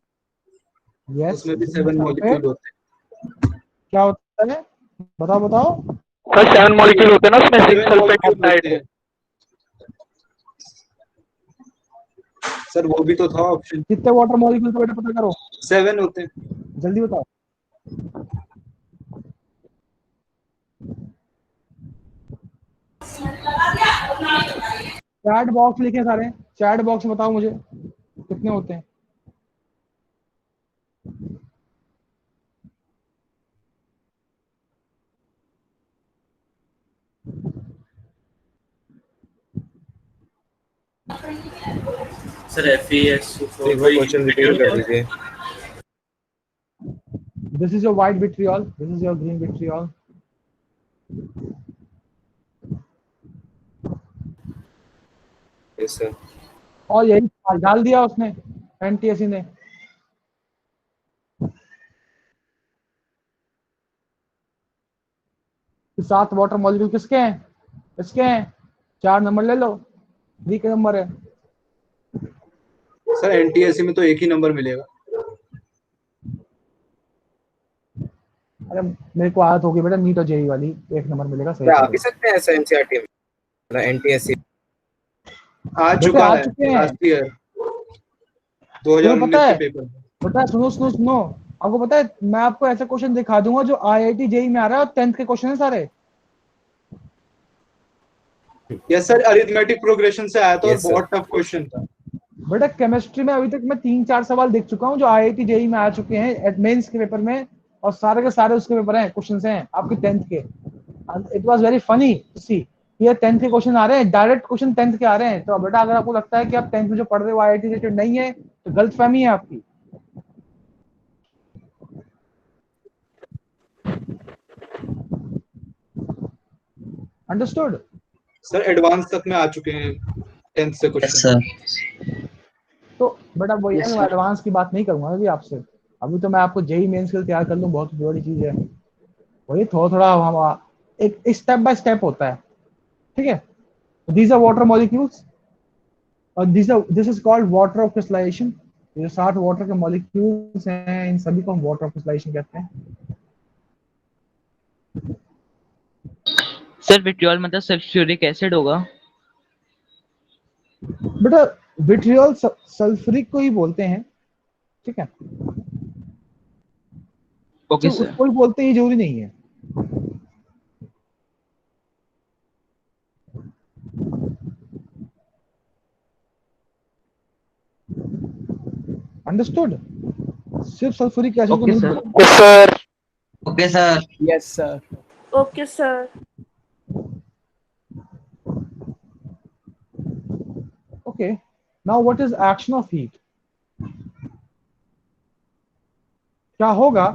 यस, उसमें भी 7 मॉलिक्यूल होते हैं। क्या होता है, बताओ बताओ। सर 7 मॉलिक्यूल होते हैं ना उसमें, जिंक 7 सल्फेट molecule होते हेप्टाहाइड्रेट। हैं। सर वो भी तो था ऑप्शन। कितने वाटर मॉलिक्यूल तो बेटा पता करो, 7 होते हैं। जल्दी बताओ। चैट बॉक्स लिखे सारे, चैट बॉक्स में बताओ मुझे कितने होते हैं। सर FeS एक बार क्वेश्चन रिपीट कर दीजिए। This is your white vitriol, this is your green vitriol. Yes sir. और यही डाल दिया उसने, एनटीएससी ने। सात वाटर मॉलिक्यूल किसके हैं, इसके हैं। 4 नंबर ले लो, डी के नंबर है। सर एनटीएससी में तो एक ही नंबर मिलेगा। अरे मेरे को आदत होगी बेटा, नीट और जेई वाली, एक नंबर मिलेगा सही। क्या आ भी सकते हैं ऐसा एनसीईआरटी में? एनटीएससी आ चुका आ है चुके हैं। लास्ट ईयर तुम्हें 2019 पता के है, पेपर में। पता है, सुनो सुनो सुनो, आपको पता है मैं आपको ऐसा क्वेश्चन दिखा दूंगा जो आईआईटी जेई में आ रहा है, और 10th के क्वेश्चन है सारे। यस सर, अरिथमेटिक प्रोग्रेशन से आया था और Yes, sir. बहुत टफ क्वेश्चन था। बेटा केमिस्ट्री में अभी तक मैं 3-4 सवाल देख चुका हूँ जो आईआईटी जेई में आ चुके हैं मेंस के पेपर में, और सारे के सारे उसके पेपर हैं, क्वेश्चन हैं आपके 10th के। It was very funny to see, ये 10th के क्वेश्चन आ रहे हैं, डायरेक्ट क्वेश्चन 10th के आ रहे हैं। तो बेटा अगर आपको लगता है कि आप 10th में जो पढ़ रहे हो आईआईटी रिलेटेड नहीं है, तो गलतफहमी है आपकी। अंडरस्टूड? सर एडवांस तक में आ चुके हैं 10th से क्वेश्चन। तो बेटा वही है, Yes, मैं sir. एडवांस की बात नहीं करूंगा अभी आपसे। अभी तो मैं आपको जेई मेंस के लिए तैयार कर लूं, बहुत बड़ी चीज है। वही थोड़ा थोड़ा हम एक स्टेप बाय स्टेप होता है, ठीक है। दीज आर वाटर मॉलिक्यूल्स, और this is called water of crystallization. ये 7 वाटर के मॉलिक्यूल्स हैं, इन सभी को हम वाटर ऑफ क्रिस्टलाइजेशन कहते हैं। सर विट्रियोल मतलब सल्फ्यूरिक एसिड होगा। बेटा विट्रियोल सल्फ्यूरिक को ही बोलते हैं, ठीक है। ओके तो सर। उसको ही बोलते ही जरूरी नहीं है। अंडरस्टूड? सिर्फ सल्फ्यूरिक एसिड को Okay, नहीं sir. बोलेंगे। Yes, sir. Okay, sir. Yes, sir. Okay, sir. Okay. Now what is action of heat? क्या होगा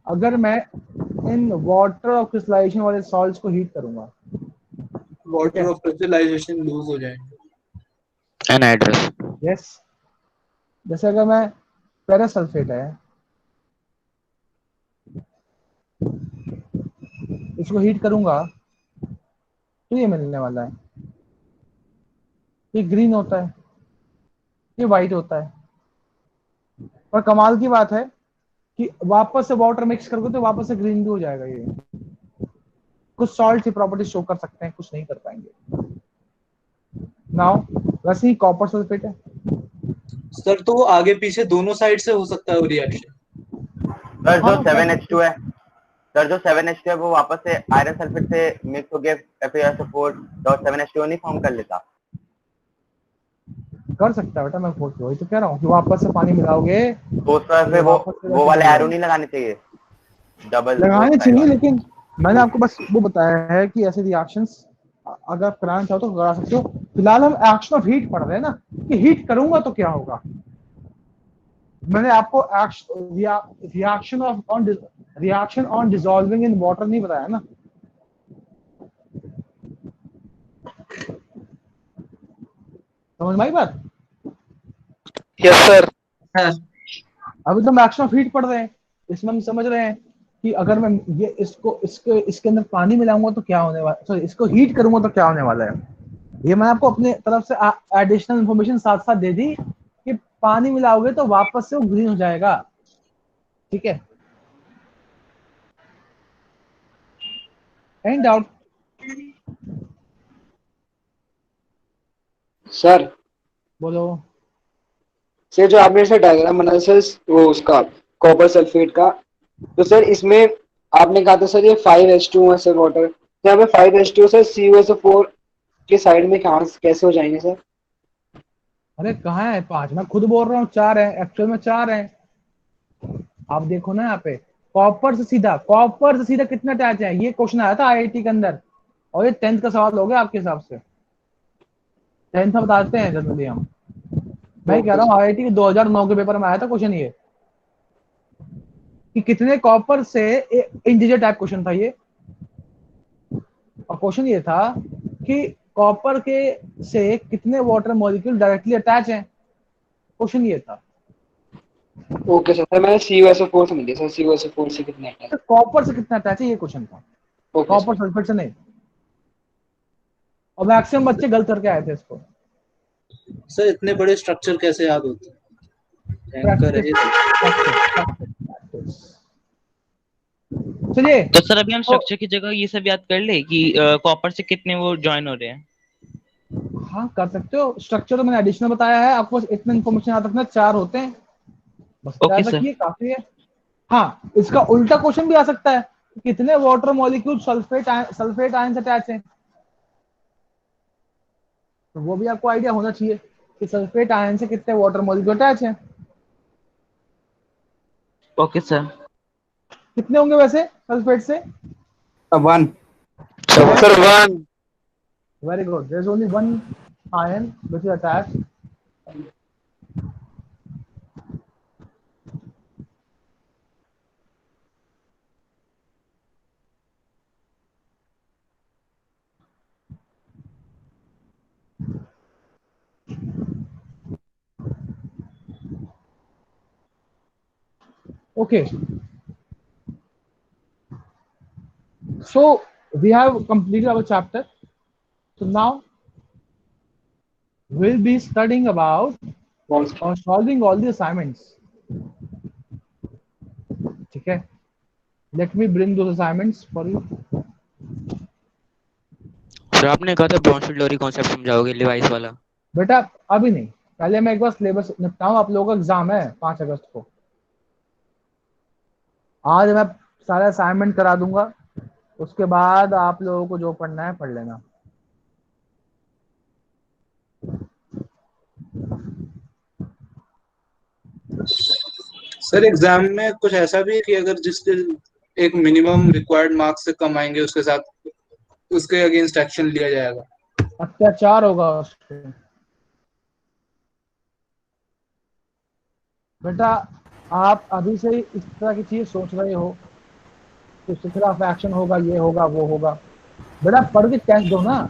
अगर मैं इन वाटर ऑफ क्रिस्टलाइजेशन वाले सॉल्ट्स को हीट करूंगा? वाटर ऑफ क्रिस्टलाइजेशन लूज हो जाएंगे। Anhydrous. यस, जैसे अगर मैं फेरस सल्फेट है, इसको हीट करूंगा तो ये मिलने वाला है, ये ग्रीन होता है, ये वाइट होता है। और कमाल की बात है कि वापस से वाटर मिक्स करोगे तो वापस से ग्रीन भी हो जाएगा। ये कुछ सॉल्ट की प्रॉपर्टी शो कर सकते हैं, कुछ नहीं कर पाएंगे। नाउ वैसे ही कॉपर सल्फेट है सर, तो वो आगे पीछे दोनों साइड से हो सकता है वो रिएक्शन। सर जो हाँ, 7H2 है, सर जो 7H2 है वो वापस से आयरन सल्फेट से मिक्स हो गया FeSO4 तो 7H2 नहीं फॉर्म कर लेता। कर सकता है बेटा, मैं वही तो कह रहा हूँ कि वापस से पानी मिलाओगे तो उस पर फिर वो वाले एरो नहीं लगाने चाहिए, डबल लगाने चाहिए, लेकिन मैंने आपको बस वो बताया है कि ऐसे रिएक्शंस अगर आप कराना चाहो तो करा सकते हो। फिलहाल हम एक्शन ऑफ हीट पढ़ रहे हैं ना, कि हीट करूंगा तो क्या होगा। मैंने आपको reaction on dissolving in water नहीं बताया ना। समझ में आई बात? Yes, sir. अभी तो हम एक्शन ऑफ हीट पढ़ रहे हैं, इसमें हम समझ रहे हैं कि अगर मैं ये इसके अंदर पानी मिलाऊंगा तो क्या होने वाला, सॉरी इसको हीट करूंगा तो क्या होने वाला है। ये मैं आपको अपने तरफ से एडिशनल इंफॉर्मेशन साथ साथ दे दी कि पानी मिलाओगे तो वापस से वो ग्रीन हो जाएगा। ठीक है, एनी डाउट? सर बोलो। सर जो आपने से डायग्राम बनाया सर वो उसका कॉपर सल्फेट का, तो सर इसमें आपने कहा था सर ये 5H2 है सर वाटर, तो यहाँ पे 5H2 सर CuSO4 के साइड में कहाँ कैसे हो जाएंगे सर? अरे कहाँ है 5? मैं खुद बोल रहा हूँ 4 है, एक्चुअल में 4 है। आप देखो ना यहाँ पे कॉपर से सीधा कितना अटैच है। ये क्वेश्चन आया था IIT के अंदर, और ये 10th का सवाल हो गया आपके हिसाब से। 10th में बताते हैं जनरली हम। मैं कह रहा हूँ IIT के 2009 के पेपर में आया था क्वेश्चन ये, कि कितने कॉपर से, इंटीजर टाइप क्वेश्चन था ये, और क्वेश्चन ये था कि कॉपर के से कितने वाटर मॉलिक्यूल डायरेक्टली अटैच हैं। क्वेश्चन ये था। ओके सर, मैंने CuSO4 समझ लिया सर, CuSO4 से कितने अटैच। कॉपर से कितना अटैच है ये क्वेश्चन था, कॉपर सल्फेट से नहीं। और मैक्सिमम बच्चे गलत करके आए थे इसको। सर इतने बड़े स्ट्रक्चर कैसे याद होते हैं? एंकर है ये चलिए, तो सर अभी हम स्ट्रक्चर की जगह ये सब याद कर ले कि कॉपर से कितने वो ज्वाइन हो रहे हैं। हाँ कर सकते हो। स्ट्रक्चर तो मैंने एडिशनल बताया है आपको, बस इतना इन्फॉर्मेशन याद रखना, 4 होते हैं बस, याद रखिए काफी है। हाँ, इसका उल्टा क्वेश्चन भी आ सकता है, कितने वाटर मॉलिक्यूल सल्फेट आयन से अटैच हैं, तो वो भी आपको आइडिया होना चाहिए कि सल्फेट आयन से कितने वाटर मॉलिक्यूल अटैच हैं। Okay sir. कितने होंगे वैसे सल्फेट से? 1. Sir, 1. Very good. There's only one ion which is attached. Okay. So we have completed our chapter. So now we'll be studying about or solving all the assignments. Okay. Let me bring those assignments for you. Sir आपने कहा था ब्रॉन्शिल-डोरी concept समझाओगे Levi's वाला। बेटा अभी नहीं, पहले मैं एक बार सिलेबस निपटाऊं। आप लोगों का एग्जाम है 5 अगस्त को। आज मैं सारा असाइनमेंट करा दूंगा, उसके बाद आप लोगों को जो पढ़ना है पढ़ लेना। सर एग्जाम में कुछ ऐसा भी है कि अगर जिसके एक मिनिमम रिक्वायर्ड मार्क्स से कम आएंगे उसके साथ उसके अगेंस्ट एक्शन लिया जाएगा? अत्याचार होगा उस पे। बेटा आप अभी से ही इस तरह की चीज सोच रहे हो कि उसके खिलाफ एक्शन होगा, ये होगा, वो होगा। बेटा पढ़ के टेस्ट दो ना,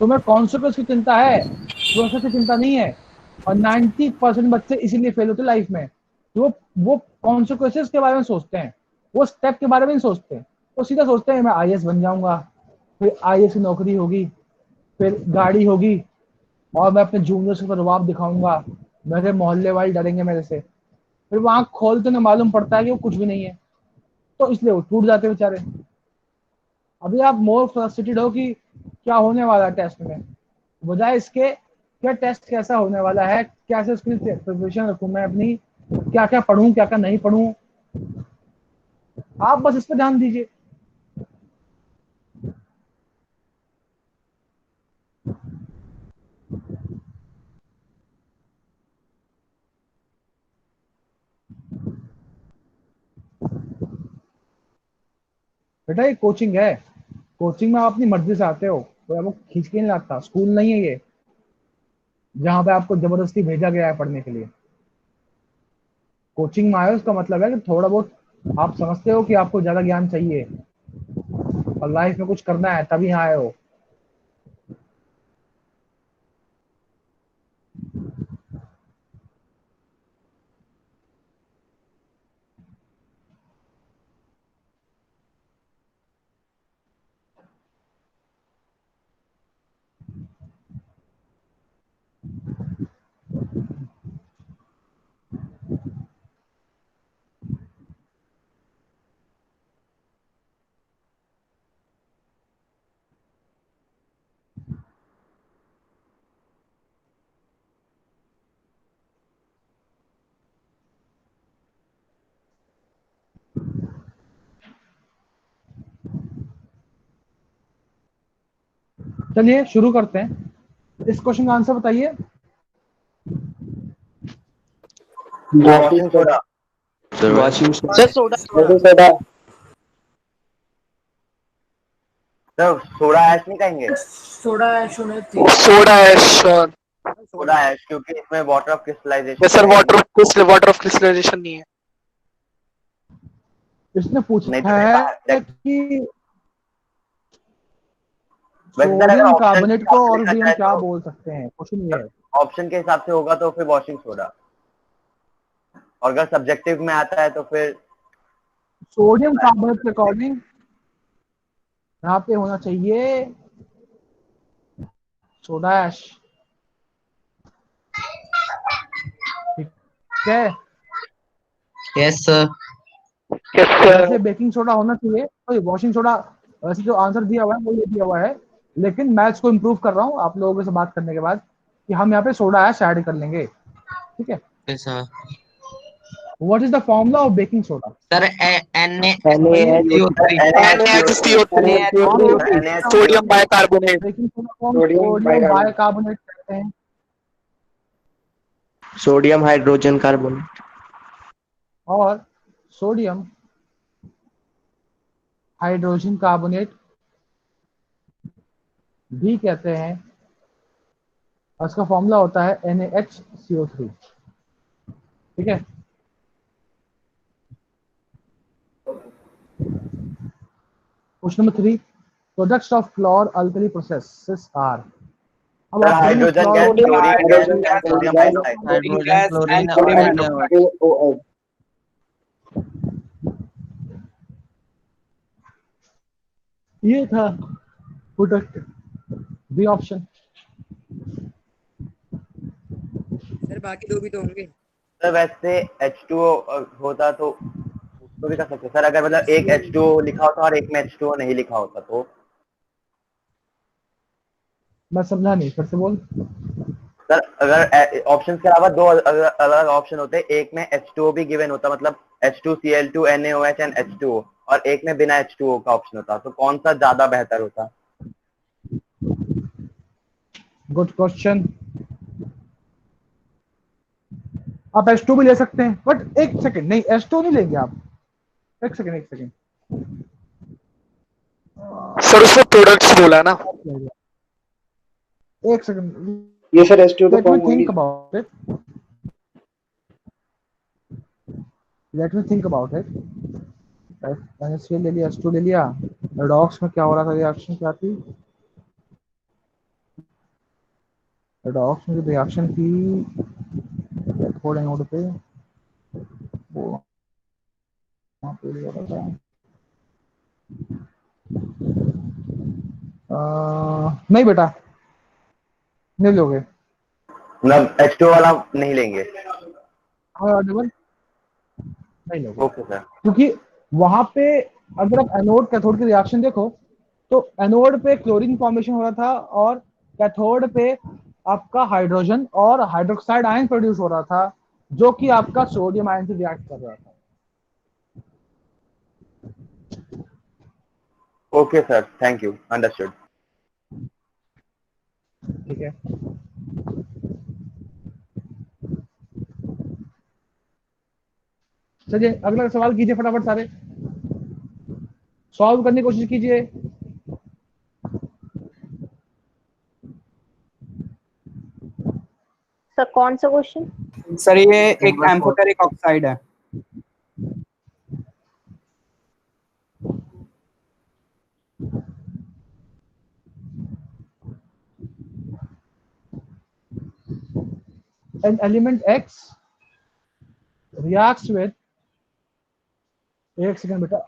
तुम्हें कॉन्सिक्वेंस की चिंता है, प्रोसेस की चिंता नहीं है। और 90% बच्चे इसीलिए फेल होते लाइफ में, वो कॉन्सिक्वेंसेस के बारे में सोचते हैं, वो स्टेप के बारे में नहीं सोचते। वो सीधा सोचते हैं मैं आईएएस बन जाऊंगा, फिर आईएएस की नौकरी होगी, फिर गाड़ी होगी, और मैं अपने जूनियर्स को रुबाब दिखाऊंगा, मेरे मोहल्ले वाले डरेंगे मेरे से। फिर वो आँख खोलते ना मालूम पड़ता है कि वो कुछ भी नहीं है, तो इसलिए वो टूट जाते बेचारे। अभी आप मोर फ्रस्ट्रेटेड हो कि क्या होने वाला है टेस्ट में, बजाय इसके क्या टेस्ट कैसा होने वाला है, कैसे उसकी प्रिपरेशन रखूं मैं अपनी, क्या क्या पढ़ूं, क्या क्या नहीं पढ़ूं। आप बस इस पर ध्यान दीजिए। बेटा ये कोचिंग है, कोचिंग में आप अपनी मर्जी से आते हो, तो आपको खींच के नहीं लाता। स्कूल नहीं है ये जहाँ पे आपको जबरदस्ती भेजा गया है पढ़ने के लिए। कोचिंग में आए हो, उसका मतलब है कि थोड़ा बहुत आप समझते हो कि आपको ज्यादा ज्ञान चाहिए और लाइफ में कुछ करना है, तभी यहाँ आए हो। चलिए शुरू करते हैं। इस क्वेश्चन का आंसर बताइए। Washing soda. Washing sir soda sir soda ash नहीं कहेंगे? सोडा ऐश होने थे। सोडा है श्योर। सोडा ऐश क्योंकि इसमें water of crystallization sir water of crystallization नहीं है। इसने पूछा नहीं तो है कि वैसे सर अगर सोडियम ऑप्शन कार्बोनेट को और भी हम क्या बोल सकते हैं, क्वेश्चन ये है। ऑप्शन के हिसाब से होगा तो फिर वॉशिंग सोडा, और अगर सब्जेक्टिव में आता है तो फिर सोडियम कार्बोनेट के अकॉर्डिंग यहाँ पे होना चाहिए सोडा ऐश। ठीक है, यस सर। वैसे बेकिंग सोडा होना चाहिए, तो वॉशिंग सोडा। वैसे जो आंसर दिया हुआ है वो ये दिया हुआ है, लेकिन मैथ्स को इम्प्रूव कर रहा हूँ आप लोगों से बात करने के बाद कि हम यहाँ पे सोडा ऐश ऐड कर लेंगे। ठीक है, sir what is the formula of baking soda? Sir sodium bicarbonate. Baking soda को हम सोडियम बाइकार्बोनेट कहते हैं। Sodium hydrogen carbonate. और सोडियम हाइड्रोजन कार्बोनेट भी कहते हैं। और इसका फॉर्मूला होता है NaHCO3। ठीक है, question number 3, products of floor alkali processes are. अब आप hydrogen gas, chlorine gas, sodium hydride. ये था प्रोडक्ट, बी ऑप्शन। सर बाकी दो भी तो होंगे। सर वैसे H2O होता तो उसको भी कर सकते सर, अगर मतलब एक H2O लिखा होता और एक में H2O नहीं लिखा होता तो। मैं समझा नहीं, फिर से बोल। सर अगर ऑप्शंस के अलावा दो अलग अलग ऑप्शन होते, एक में H2O भी गिवन होता, मतलब H2Cl2 NaOH एंड H2O, और एक में बिना H2O का ऑप्शन होता, तो कौन सा ज्यादा बेहतर होता? Good question. आप H2 भी ले सकते हैं, बट एक सेकंड, नहीं H2 नहीं लेंगे आप, एक सेकंड। सर उसमें प्रोडक्ट्स बोला ना। एक सेकंड, ये सर H2 तो लेट मी फॉर्म होंगी। Think about it. NaCl ले लिया, H2 ले लिया, रेडॉक्स में क्या हो रहा था, रिएक्शन क्या थी, रेडॉक्स में जो रिएक्शन थी थोड़े नोड पे वो वहाँ पे हो रहा था। नहीं बेटा, नहीं लोगे। मतलब H2 वाला नहीं लेंगे। डबल नहीं लोगे, ओके सर। क्योंकि वहां पे अगर आप एनोड कैथोड की रिएक्शन देखो तो एनोड पे क्लोरीन फॉर्मेशन हो रहा था और कैथोड पे आपका हाइड्रोजन और हाइड्रोक्साइड आयन प्रोड्यूस हो रहा था, जो कि आपका सोडियम आयन से रिएक्ट कर रहा था। Okay sir, thank you, understood. ठीक है, चलिए अगला सवाल कीजिए फटाफट, सारे सॉल्व करने की कोशिश कीजिए। सर कौन सा क्वेश्चन? सर ये एक एम्फोटेरिक ऑक्साइड है। An element X reacts with, एक सेकंड बेटा,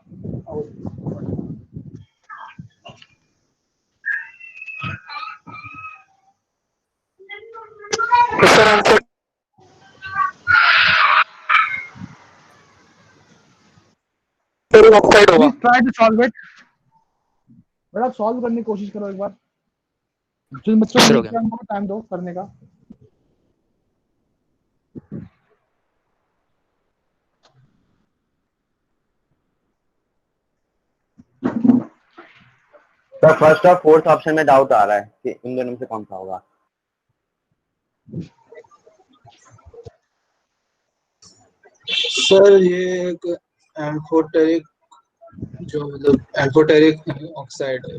सर आंसर ऑक्साइड होगा। Please try to solve it. बेटा सॉल्व करने की कोशिश करो एक बार, जिन बच्चों Sure, को okay. टाइम दो करने का। सर फर्स्ट और फोर्थ ऑप्शन में डाउट आ रहा है कि इन दोनों में से कौन सा होगा। सर ये एक एम्फोटेरिक, जो मतलब एम्फोटेरिक ऑक्साइड है।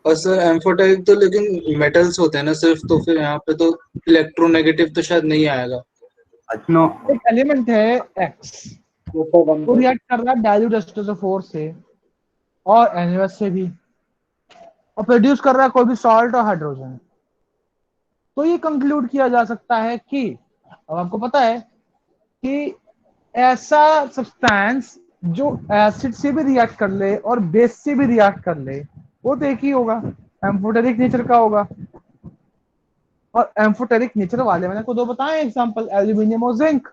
और सर एम्फोटेरिक तो लेकिन मेटल्स होते हैं ना सिर्फ, तो फिर यहाँ पे तो इलेक्ट्रोनेगेटिव तो शायद नहीं आएगा। नो, एक एलिमेंट है X, वो रिएक्ट कर रहा है डाइल्यूट H2SO4 से और NaOH से भी, और प्रोड्यूस कर रहा है कोई भी सॉल्ट और हाइड्रोजन। तो ये कंक्लूड किया जा सकता है कि, अब आपको पता है कि ऐसा सब्सटेंस जो एसिड से भी रिएक्ट कर ले और बेस से भी रिएक्ट कर ले, वो तो एक ही होगा, एम्फोटेरिक नेचर का होगा। और एम्फोटेरिक नेचर वाले मैंने को दो बताए एग्जांपल, एल्यूमिनियम और जिंक।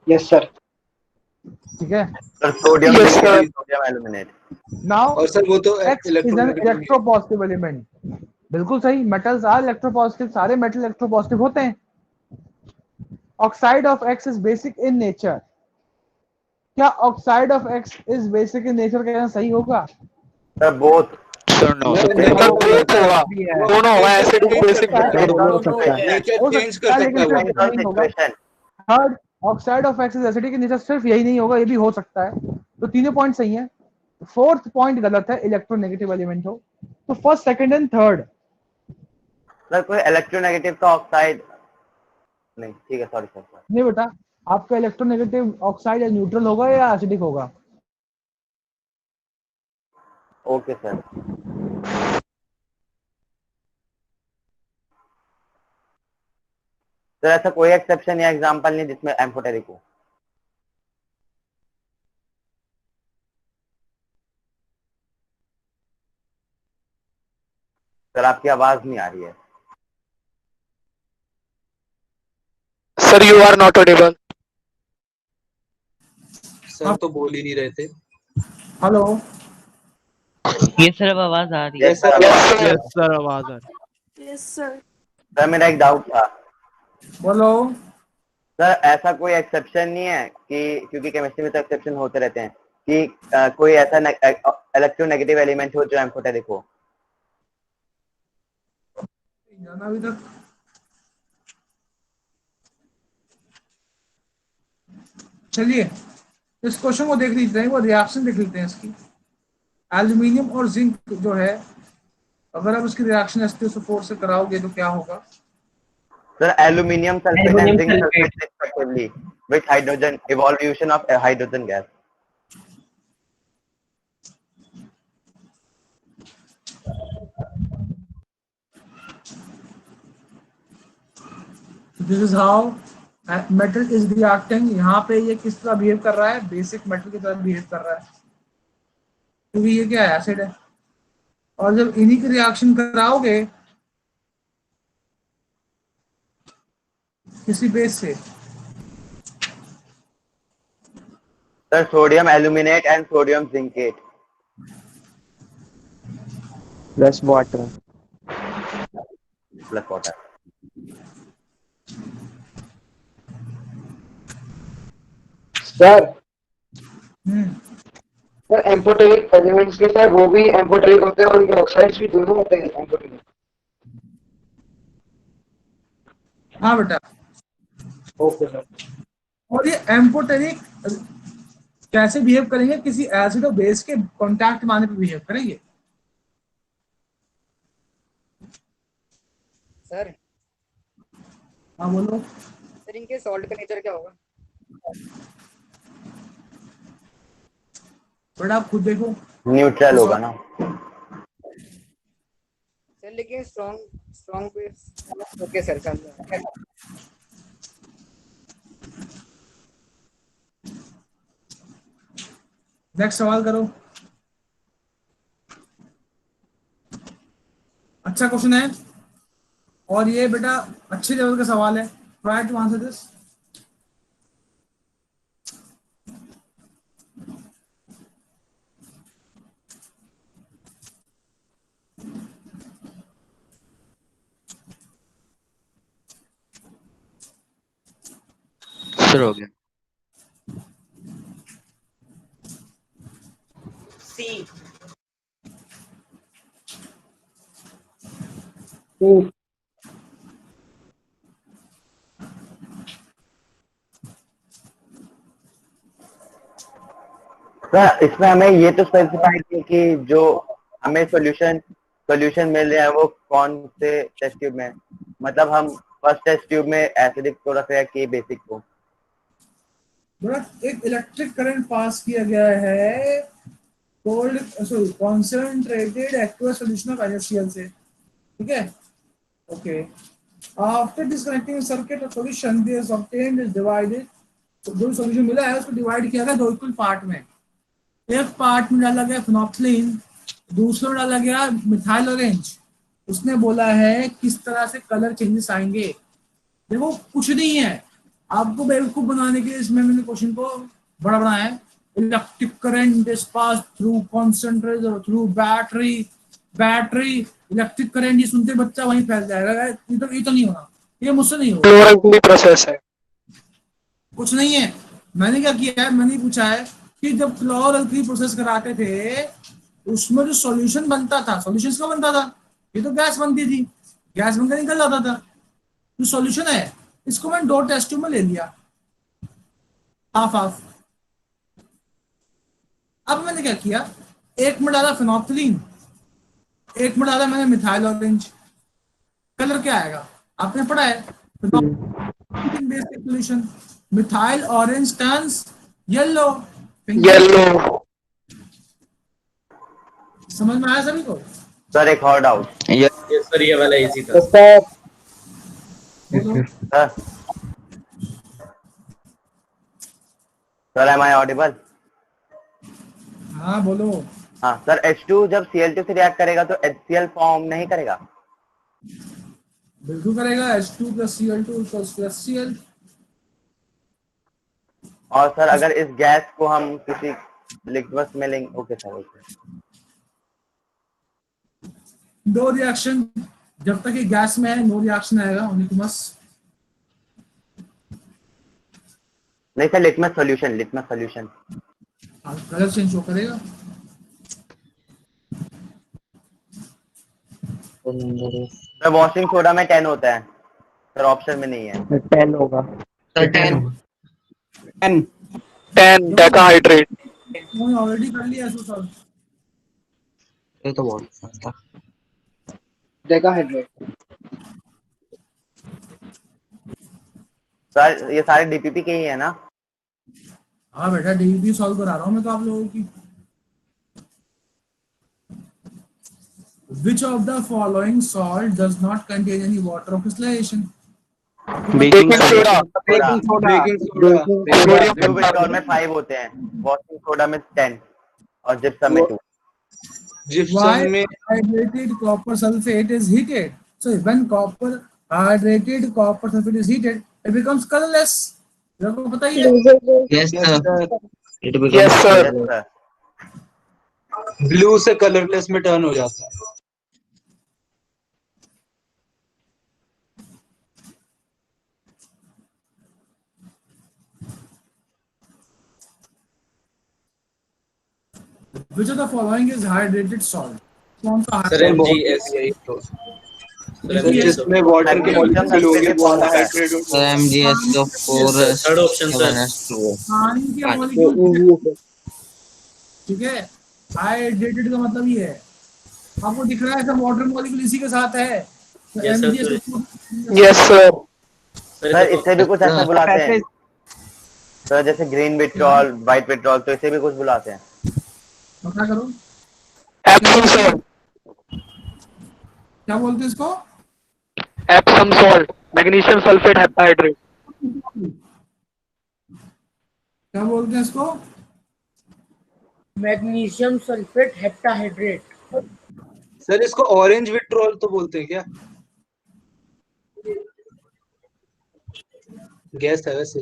Yes sir. ठीक है, sir sodium Yes, sir. Sodium aluminate. Now और सर वो तो X is an electronegative electropositive element. बिल्कुल सही, मेटल्स आर इलेक्ट्रोपॉजिटिव, सारे मेटल इलेक्ट्रोपॉजिटिव होते हैं। Oxide of X is basic in nature. क्या oxide of X is basic in nature कहना सही होगा? Sir both. Sir, no. Sir both होगा, दोनों होगा, एसिड बेसिक। हो चेंज सकता कर है, लेकिन सकता है सिर्फ वो। नहीं होगा। Third, oxide of X is acidic in nature, सिर्फ यही नहीं होगा, ये भी हो सकता है। तो तीनों पॉइंट सही हैं। फोर्थ पॉइंट गलत है, इलेक्ट्रोनेगेटिव एलिमेंट हो। तो first, second and third. Sir कोई इलेक्ट्रोनेगेटिव का ऑक्साइड नहीं, ठीक है, सॉरी सर। नहीं बेटा, आपका इलेक्ट्रोनेगेटिव ऑक्साइड या न्यूट्रल होगा या एसिडिक होगा? Okay sir. सर ऐसा कोई एक्सेप्शन या एग्जांपल नहीं जिसमें एम्फोटेरिक हो। सर आपकी आवाज नहीं आ रही है। Sir you are not audible. Sir तो बोल ही नहीं रहे थे। हेलो, ये सर अब आवाज आ रही है। Yes sir. यस सर आवाज आ रही है। Yes sir. सर मेरा एक डाउट था। बोलो। सर ऐसा कोई एक्सेप्शन नहीं है कि, क्योंकि केमिस्ट्री में तो एक्सेप्शन होते रहते हैं, कि कोई ऐसा इलेक्ट्रोनेगेटिव एलिमेंट हो जो एम्फोटेरिक हो। जाना अभी तक चलिए इस क्वेश्चन को देख लीजिए, वो रिएक्शन देख लेते हैं इसकी। एल्यूमिनियम और जिंक जो है, अगर आप उसकी रिएक्शन H2SO4 से कराओगे तो क्या होगा? Sir, aluminium sulfate and zinc sulfate respectively with hydrogen evolution of a hydrogen gas. This is how metal is reacting. यहाँ पे ये किस तरह बिहेव कर रहा है? बेसिक मेटल की तरह बिहेव कर रहा है, क्योंकि ये क्या है? एसिड है। और जब इन्हीं की रिएक्शन कराओगे किसी बेस से, Sir, sodium aluminate and sodium zincate. Plus water. Plus water. Sir sir amphoteric elements के साथ वो भी एम्फोटेरिक होते हैं और उनके ऑक्साइड्स भी दोनों होते हैं एम्फोटेरिक। हाँ बेटा। Okay sir. और ये एम्फोटेरिक कैसे बिहेव करेंगे? किसी एसिड और बेस के कांटेक्ट में आने पे बिहेव करेंगे। सर हाँ बोलो। सर इनके सॉल्ट का नेचर क्या होगा? बट आप खुद देखो, न्यूट्रल होगा ना। सर लेकिन स्ट्रॉन्ग बेस ओके सर कर लो। नेक्स्ट सवाल करो। अच्छा क्वेश्चन है और ये बेटा अच्छे लेवल का सवाल है। Try to answer this. Sir हो गया। सी। सर इसमें हमें ये तो स्पेसिफाई किया कि जो हमें सॉल्यूशन मिल रहा है वो कौन से टेस्ट ट्यूब में, मतलब हम फर्स्ट टेस्ट ट्यूब में एसिडिक को रख रहे हैं कि बेसिक को। एक इलेक्ट्रिक करंट पास किया गया है concentrated aqueous solution of NaCl से, ठीक है? Okay, after disconnecting circuit of solution this is obtained is divided. तो जो सॉल्यूशन मिला है उसको डिवाइड किया गया दो इक्वल पार्ट में। एक पार्ट में डाला गया फिनोल्फ्थालीन, दूसरे में डाला गया मिथाइल ऑरेंज। उसने बोला है किस तरह से कलर चेंजेस आएंगे। देखो कुछ नहीं है, आपको बेवकूफ बनाने के लिए इसमें मैंने क्वेश्चन को बड़ा बनाया है। Electric current is pass through concentrator through battery electric current, ये सुनते बच्चा वहीं फैल जाएगा। ये तो नहीं होना, ये मुझसे नहीं होगा। प्रोसेस है। कुछ नहीं है। मैंने क्या किया है, मैंने पूछा है कि जब क्लोरोल्फी प्रोसेस कराते थे उसमें जो सॉल्यूशन बनता था, सॉल्यूशन का बनता था, ये तो गैस बनती थी, गैस बनकर निकल जाता था। जो सॉल्यूशन है इसको मैंने दो टेस्ट ट्यूब में ले लिया, हाफ हाफ। अब मैंने क्या किया, एक में डाला फिनोल्फ्थालीन, एक में डाला मैंने मिथाइल ऑरेंज। कलर क्या आएगा आपने पढ़ा है? Basic solution methyl orange turns yellow. समझ में आया सभी को? सर एक और डाउट। यस सर, ये वाला इजी था। Sir am I audible? हाँ बोलो। हाँ सर, H2 जब Cl2 से रिएक्ट करेगा तो HCl फॉर्म नहीं करेगा? बिल्कुल करेगा। H2 + Cl2 = HCl। और सर अगर इस गैस को हम किसी लिक्विड में लेंगे, ओके सर ओके। दो रिएक्शन, जब तक ये गैस में है नो रिएक्शन आएगा ओनिकुमस। नहीं sir, litmus solution colour change हो करेगा। सर वॉशिंग सोडा में 10 होता है सर, ऑप्शन में नहीं है। 10 होगा। 10 10 10 decahydrate. मैंने ऑलरेडी कर लिया इसको सॉल्व। ये तो बहुत आसान था। डेकाहेड्रेट। सर ये सारे डीपीपी के ही है ना? हाँ बेटा डीपी सॉल्व करा रहा हूँ मैं तो आप लोगों की। Which of the following salt does not contain any water of crystallization? Baking soda. Baking soda blue vitriol में 5 होते हैं, वॉशिंग सोडा में 10 और जिप्सम में 2। Why hydrated copper sulfate is heated? So when hydrated copper sulfate is heated, it becomes colorless. आपको पता ही है? Yes sir. It becomes Yes sir. colorless. Blue से कलरलेस में टर्न हो जाता है। Which of the following is hydrated salt? कौन सा सर MgS जिसमें वाटर के मॉलिक्यूल होंगे वो हाइड्रेट होंगे। So MgSO4 third option sir. H2O. पानी के मॉलिक्यूल, ठीक है। हाइड्रेटेड का मतलब ये है, आपको दिख रहा है सब वाटर मॉलिक्यूल इसी के साथ है। तो Yes, sir. MgS yes sir. Sir इससे भी कुछ ऐसा बुलाते हैं सर, जैसे ग्रीन विट्रॉल, व्हाइट विट्रॉल, तो इसे भी कुछ बुलाते हैं। पता करो एप्सम सॉल्ट। क्या बोलते हैं इसको? Epsom salt, magnesium sulphate heptahydrate. क्या बोलते हैं इसको? Magnesium sulphate heptahydrate. सर इसको ऑरेंज विट्रॉल तो बोलते हैं क्या? गैस है वैसे।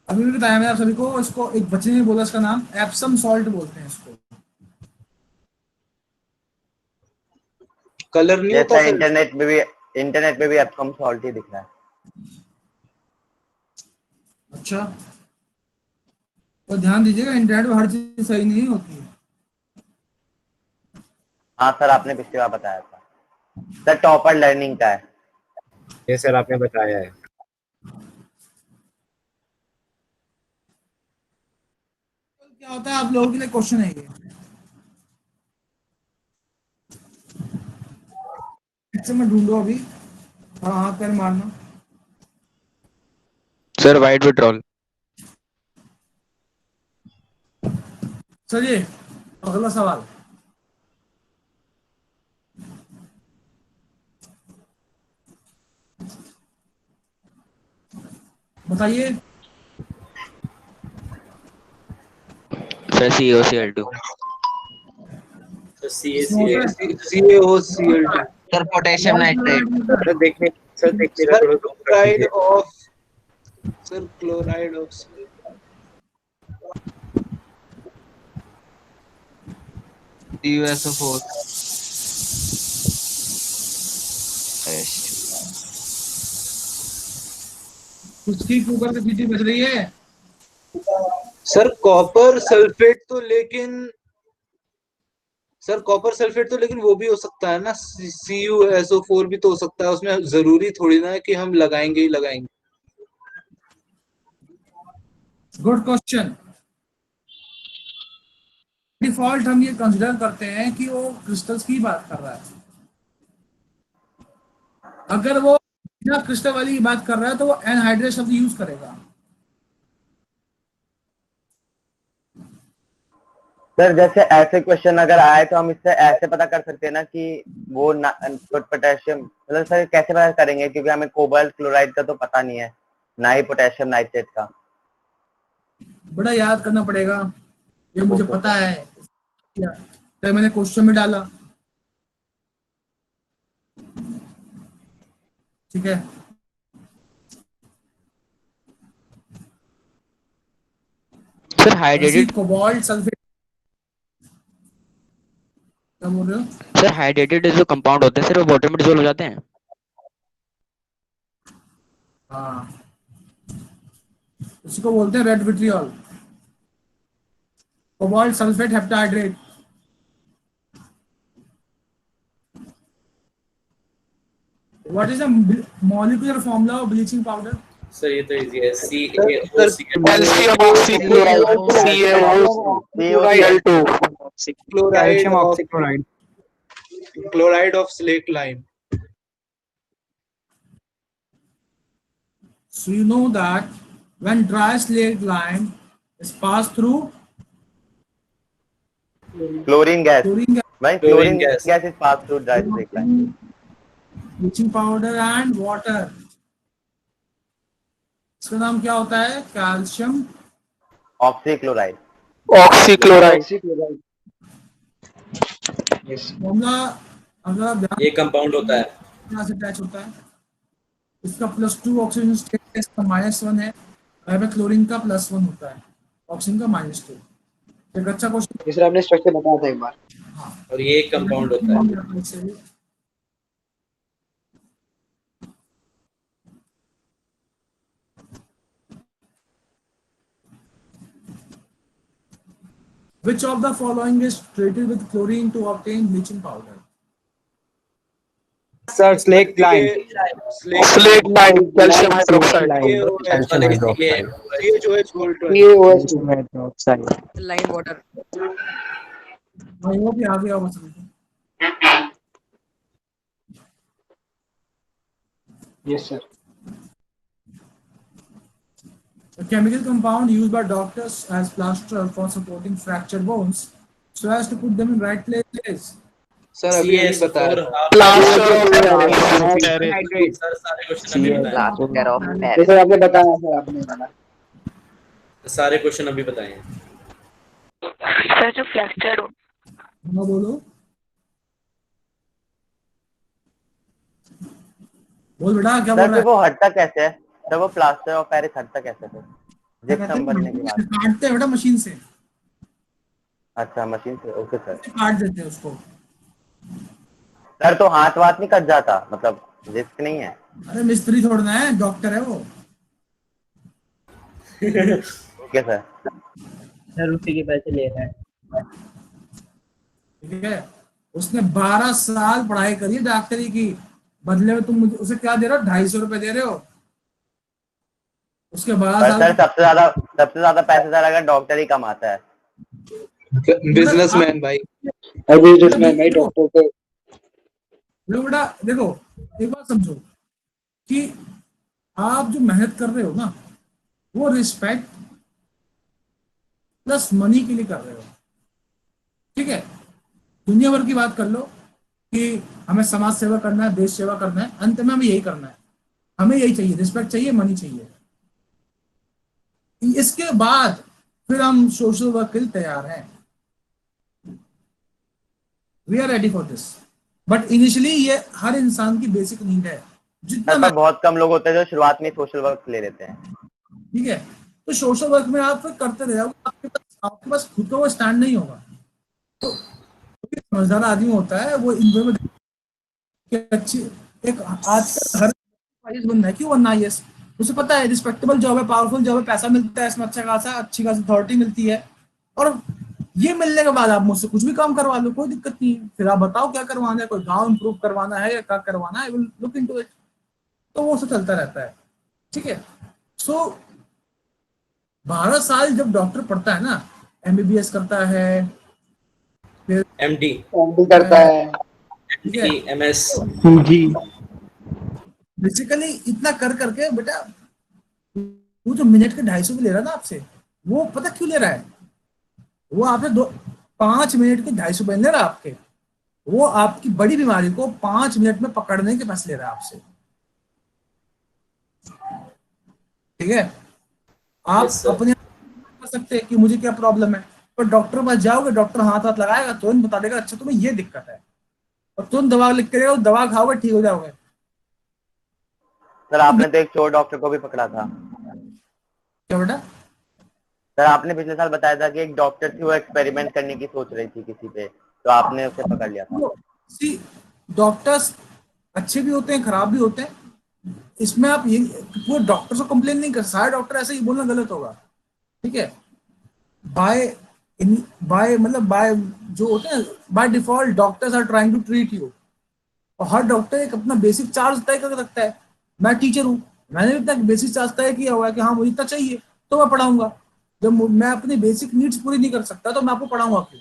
अभी भी बताया मैंने आप सभी को, इसको एक बच्चे ने बोला इसका नाम एप्सम सॉल्ट बोलते हैं इसको। कलर नहीं होता जैसा सर। इंटरनेट में भी एप्सम सॉल्ट ही दिख रहा है। अच्छा तो ध्यान दीजिएगा, इंटरनेट में हर चीज सही नहीं होती है। हाँ सर आपने पिछली बार बताया था। सर टॉपर लर्निंग का है। ये सर आपने बताया है। क्या होता है आप लोगों के लिए क्वेश्चन है ये, इससे मैं ढूंढो अभी। हाँ हाथ पैर मारना। Sir white withdrawal. चलिए अगला सवाल। बताइए। Sir CaCl2. CaCl2 Sir potassium nitrate. Sir देखने का थोड़ा chloride of sir chloride of CuSO4. उसकी कुकर की सीटी बज रही है। सर कॉपर सल्फेट तो लेकिन सर कॉपर सल्फेट तो लेकिन वो भी हो सकता है ना, CuSO4 भी तो हो सकता है। उसमें जरूरी थोड़ी ना है कि हम लगाएंगे ही लगाएंगे। Good question. डिफॉल्ट हम ये कंसीडर करते हैं कि वो क्रिस्टल्स की बात कर रहा है। अगर वो बिना क्रिस्टल वाली की बात कर रहा है तो वो एनहाइड्रेट शब्द यूज करेगा। सर जैसे ऐसे क्वेश्चन अगर आए तो हम इससे ऐसे पता कर सकते हैं ना कि वो पोटेशियम, मतलब सर कैसे पता करेंगे, क्योंकि हमें कोबाल्ट क्लोराइड का तो पता नहीं है, ना ही पोटेशियम नाइट्रेट का। बड़ा याद करना पड़ेगा, ये मुझे पता है तो मैंने क्वेश्चन में डाला। ठीक है Sir hydrated. कोबाल्ट सल्फेट क्या बोल रहे हो? Sir hydrated जो कंपाउंड होते हैं सर वो वाटर में डिसॉल्व हो जाते हैं। हाँ उसको बोलते हैं red vitriol, cobalt sulphate heptahydrate. What is the molecular formula of bleaching powder? Sir ये तो इजी है, CaOC calcium oxychloride CaCl2 Calcium oxychloride. chloride of slaked lime. So you know that when dry slaked lime is passed through chlorine gas chlorine gas, भाई chlorine gas is pass through dry slake lime bleaching powder and water, इसका नाम क्या होता है? Calcium oxychloride formula अगर आप ध्यान ये कंपाउंड होता है। से अटैच होता है, इसका +2 ऑक्सीजन स्टेट है, इसका -1 है, और क्लोरीन का +1 होता है, ऑक्सीजन का -2। एक अच्छा क्वेश्चन, जिसमें आपने स्ट्रक्चर बताया था एक बार। और ये एक कंपाउंड होता है। Which of the following is treated with chlorine to obtain bleaching powder? Sir, slaked lime. slaked lime calcium hydroxide Calcium hydroxide. CaOH Lime water. I hope you have your answer. Yes sir. A chemical compound used by doctors as plaster for supporting fractured bones so as to put them in right place. Sir अभी यही बताया। plaster of sir सारे question अभी बताए। जैसे आपने बताया sir, आपने बताया सारे क्वेश्चन अभी बताए हैं। सर जो फ्रैक्चर हो, हाँ बोलो, बोल बेटा क्या बोल सर रहा है? वो हटता कैसे है सर? वो प्लास्टर ऑफ पेरिस हटता कैसे है जिप्सम बनने के बाद? काटते हैं बेटा मशीन से, अच्छा मशीन से, ओके सर। काट देते हैं उसको। सर तो हाथ वाथ नहीं कट जाता, मतलब रिस्क नहीं है? अरे मिस्त्री छोड़ना है, डॉक्टर है वो। Okay sir. सर उसी के पैसे ले रहा है। ठीक है, उसने 12 साल पढ़ाई करी है डॉक्टरी की, बदले में तुम मुझे उसे क्या दे रहे हो? 250 रुपए दे रहे हो उसके 12 पर साल। सर सबसे ज्यादा पैसेदार अगर डॉक्टर ही कमाता है। बिजनेसमैन भाई, बिजनेसमैन भाई, डॉक्टर को लो बेटा देखो, एक बात समझो कि आप जो मेहनत कर रहे हो ना, वो रिस्पेक्ट प्लस मनी के लिए कर रहे हो। ठीक है, दुनिया भर की बात कर लो कि हमें समाज सेवा करना है, देश सेवा करना है, अंत में हमें यही करना है, हमें यही चाहिए, रिस्पेक्ट चाहिए, मनी चाहिए। इसके बाद फिर हम सोशल वर्क के लिए तैयार हैं, we are ready for this, but initially ये हर इंसान की बेसिक नीड है। जितना बहुत कम लोग होते हैं जो शुरुआत में सोशल वर्क ले लेते हैं। ठीक है, तो सोशल वर्क में आप फिर करते रह जाओगे, आपके पास खुद का वो स्टैंड नहीं होगा। तो समझदार आदमी होता है वो इन अच्छी एक आजकल हर बनना है, क्यों बनना है? यस, उसे पता है रिस्पेक्टेबल जॉब है, पावरफुल जॉब है, पैसा मिलता है इसमें, अच्छी खासी अथॉरिटी मिलती है, और ये मिलने के बाद आप मुझसे कुछ भी काम करवा लो, कोई दिक्कत नहीं है। फिर आप बताओ क्या करवाना है, कोई गांव इंप्रूव करवाना है या क्या करवाना है, विल लुक इनटू इट। तो वो सब चलता रहता है। ठीक है, सो 12 साल जब डॉक्टर पढ़ता है ना, MBBS करता है, फिर MD करता है, ठीक है, MS जी बेसिकली इतना कर करके बेटा वो जो मिनट के 250 भी ले रहा है ना आपसे, वो पता क्यों ले रहा है? वो आपसे 5 मिनट के 250 रुपए ले रहा है आपके, वो आपकी बड़ी बीमारी को 5 मिनट में पकड़ने के पैसे ले रहा है आपसे। ठीक है, आप अपने कर सकते हैं कि मुझे क्या प्रॉब्लम है, पर डॉक्टर के पास जाओगे, डॉक्टर हाथ हाथ लगाएगा, तुरंत बता देगा अच्छा तुम्हें ये दिक्कत है, और तुरंत दवा लिख के देगा, दवा खाओगे ठीक हो जाओगे। सर आपने तो एक चोर डॉक्टर को भी पकड़ा था। क्या बेटा? सर आपने पिछले साल बताया था कि एक डॉक्टर थी वो एक्सपेरिमेंट करने की सोच रही थी किसी पे, तो आपने उसे पकड़ लिया था। डॉक्टर्स अच्छे भी होते हैं, खराब भी होते हैं, इसमें आप ये पूरे डॉक्टर को कंप्लेन नहीं कर, सारे डॉक्टर ऐसे ही बोलना गलत होगा। ठीक है, बाय मतलब बाय जो होते हैं by default doctors are trying to treat you, और हर डॉक्टर एक अपना बेसिक चार्ज तय कर सकता है। मैं टीचर हूँ, मैंने भी तक बेसिक चाहता है किया हुआ है कि हाँ मुझे इतना चाहिए तो मैं पढ़ाऊंगा। जब मैं अपनी बेसिक नीड्स पूरी नहीं कर सकता तो मैं आपको पढ़ाऊंगा क्यों?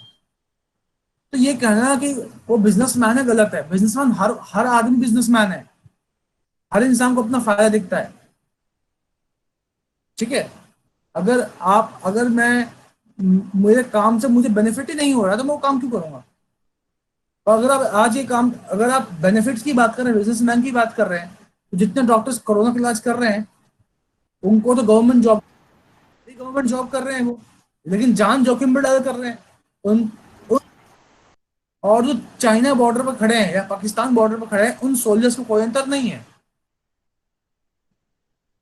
तो ये कहना कि वो बिजनेसमैन है गलत है। बिजनेसमैन हर आदमी बिजनेसमैन है, हर इंसान को अपना फायदा दिखता है। ठीक है, अगर मेरे काम से मुझे बेनिफिट ही नहीं हो रहा तो मैं वो काम क्यों करूंगा? और अगर आप बेनिफिट्स की बात कर रहे हैं, बिजनेसमैन की बात कर रहे हैं, तो जितने डॉक्टर्स कोरोना का इलाज कर रहे हैं उनको तो गवर्नमेंट जॉब कर रहे हैं वो, लेकिन जान जोखिम में डाल कर रहे हैं। और जो चाइना बॉर्डर पर खड़े हैं या पाकिस्तान बॉर्डर पर खड़े हैं उन सोल्जर्स को कोई अंतर नहीं है।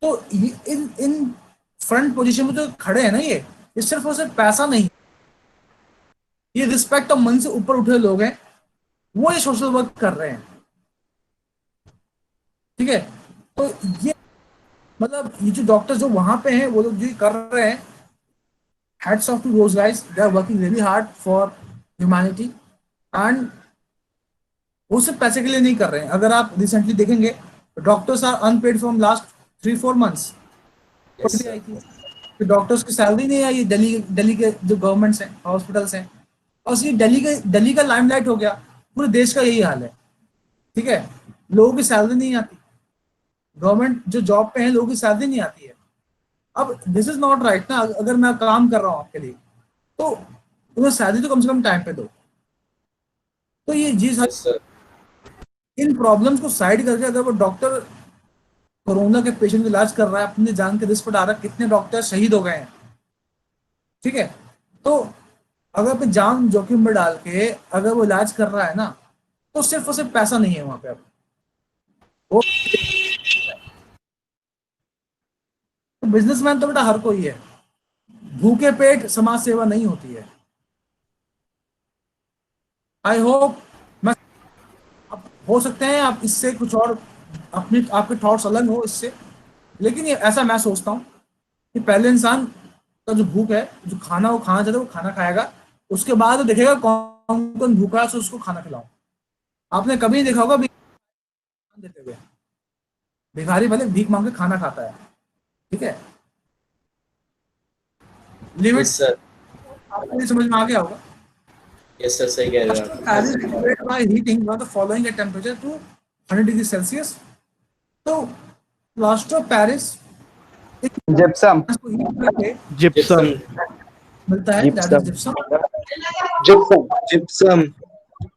तो इन फ्रंट पोजीशन में जो खड़े हैं ना, ये सिर्फ और सिर्फ पैसा नहीं, ये रिस्पेक्ट और मन से ऊपर उठे लोग हैं, वो ये सोशल वर्क कर रहे हैं। ठीक है, तो ये मतलब ये जो डॉक्टर्स जो वहां पे हैं वो लोग जो कर रहे हैं, hats off to those guys, they are working really hard for humanity. And वो सिर्फ पैसे के लिए नहीं कर रहे हैं। अगर आप रिसेंटली देखेंगे doctors are unpaid from last 3-4 months। Doctors की सैलरी नहीं आई। दिल्ली के जो गवर्नमेंट्स हैं, हॉस्पिटल्स हैं, और ये दिल्ली का लाइमलाइट हो गया। पूरे देश का यही हाल है। ठीक है, लोगों की सैलरी नहीं आती, गवर्नमेंट जो जॉब पे है लोगों की सैलरी नहीं आती है। अब दिस इज नॉट राइट ना। अगर मैं काम कर रहा हूँ आपके लिए तो तुम्हें सैलरी तो कम से कम टाइम पे दो। तो ये चीज इन प्रॉब्लम्स को साइड करके अगर वो डॉक्टर कोरोना के पेशेंट का इलाज कर रहा है, अपनी जान के रिस्क पर डाल रहा है, कितने डॉक्टर शहीद हो गए हैं। ठीक है, तो अगर अपनी जान जोखिम में डाल के अगर वो इलाज कर रहा है ना, तो सिर्फ और सिर्फ पैसा नहीं है वहां पे। वो तो बिजनेसमैन तो बेटा हर कोई है। भूखे पेट समाज सेवा नहीं होती है। आई होप हो सकते हैं आप इससे कुछ और आपके थॉट्स अलग हो इससे, लेकिन ये ऐसा मैं सोचता हूँ कि पहले इंसान का जो भूख है, जो खाना वो खाना चाहता है वो खाना खाएगा, उसके बाद वो देखेगा कौन कौन भूखा है तो उसको खाना खिलाऊं। आपने कभी नहीं देखा होगा देते हुए भिखारी भले भीख मांग के खाना खाता है। ठीक है, लिमिट आपको समझ में आ गया होगा। यस सर, सही कह रहे हैं आप। by heating by the following a temperature to 100 degrees Celsius। तो प्लास्टर ऑफ पेरिस जिप्सम मिलता है, gypsum.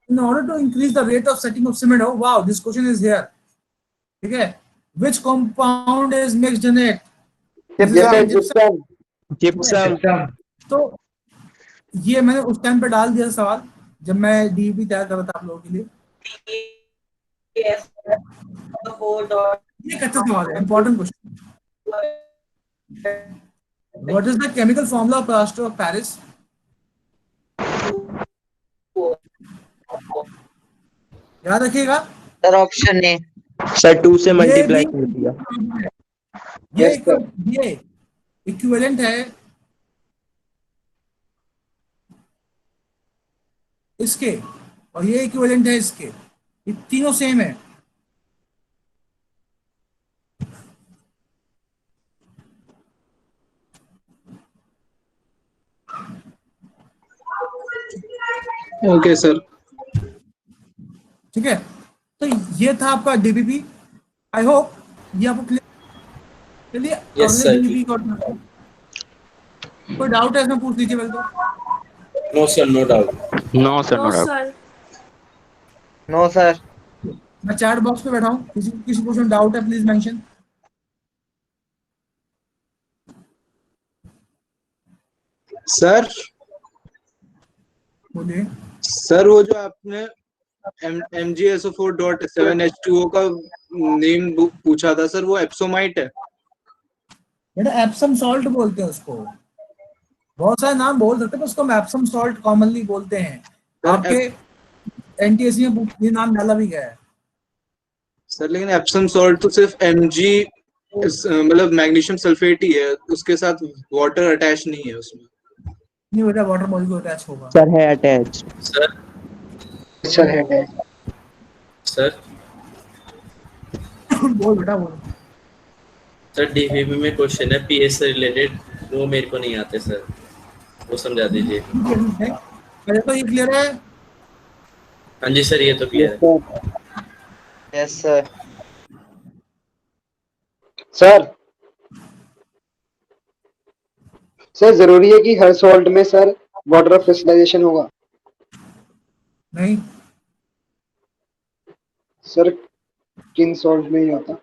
In order to increase the rate of setting of cement, oh wow, this question is here। ठीक है, which compound is mixed in it? Gypsum. तो ये मैंने उस time पे डाल दिया सवाल जब मैं डीईपी तैयार कर रहा था आप लोगों के लिए। ये कैसा सवाल है, important question. What is the chemical formula of plaster of Paris? याद रखिएगा सर, ऑप्शन ए। सर 2 से मल्टीप्लाई कर दिया। ये इक्विवेलेंट है इसके, और ये इक्विवेलेंट है इसके, ये तीनों सेम है। Okay sir. ठीक है, तो ये था आपका डीबीपी। आई होप ये आपको क्लियर। चलिए Yes, sir. डीबीपी का कोई डाउट है इसमें पूछ लीजिए पहले तो। No sir, no doubt. No sir, no doubt. No sir. मैं चैट बॉक्स पे बैठा हूँ, किसी को डाउट है प्लीज मेंशन। सर बोलिए सर, वो जो आपने MgSO4.7H2O का नेम पूछा था सर, वो एप्सोमाइट है? बेटा एप्सम सॉल्ट बोलते हैं उसको, बहुत सारे नाम बोल सकते हैं, उसको हम एप्सम सॉल्ट कॉमनली बोलते हैं। आपके एनटीएससी में ये नाम डाला भी गया है सर। लेकिन एप्सम सॉल्ट तो सिर्फ Mg मतलब मैग्नीशियम सल्फेट ही है, उसके साथ वाटर अटैच नहीं है उसमें। नहीं बेटा, वाटर मॉलिक्यूल अटैच होगा। सर है अटैच। सर बोल बेटा बोल। सर डीवीबी में क्वेश्चन है पीएच से रिलेटेड, वो मेरे को नहीं आते सर, वो समझा दीजिए। तो ये क्लियर है? हाँ जी सर, ये तो क्लियर है। Yes sir. सर जरूरी है कि हर सॉल्ट में सर वाटर ऑफ क्रिस्टलाइजेशन होगा? नहीं सर किन सॉल्ट में ही होता?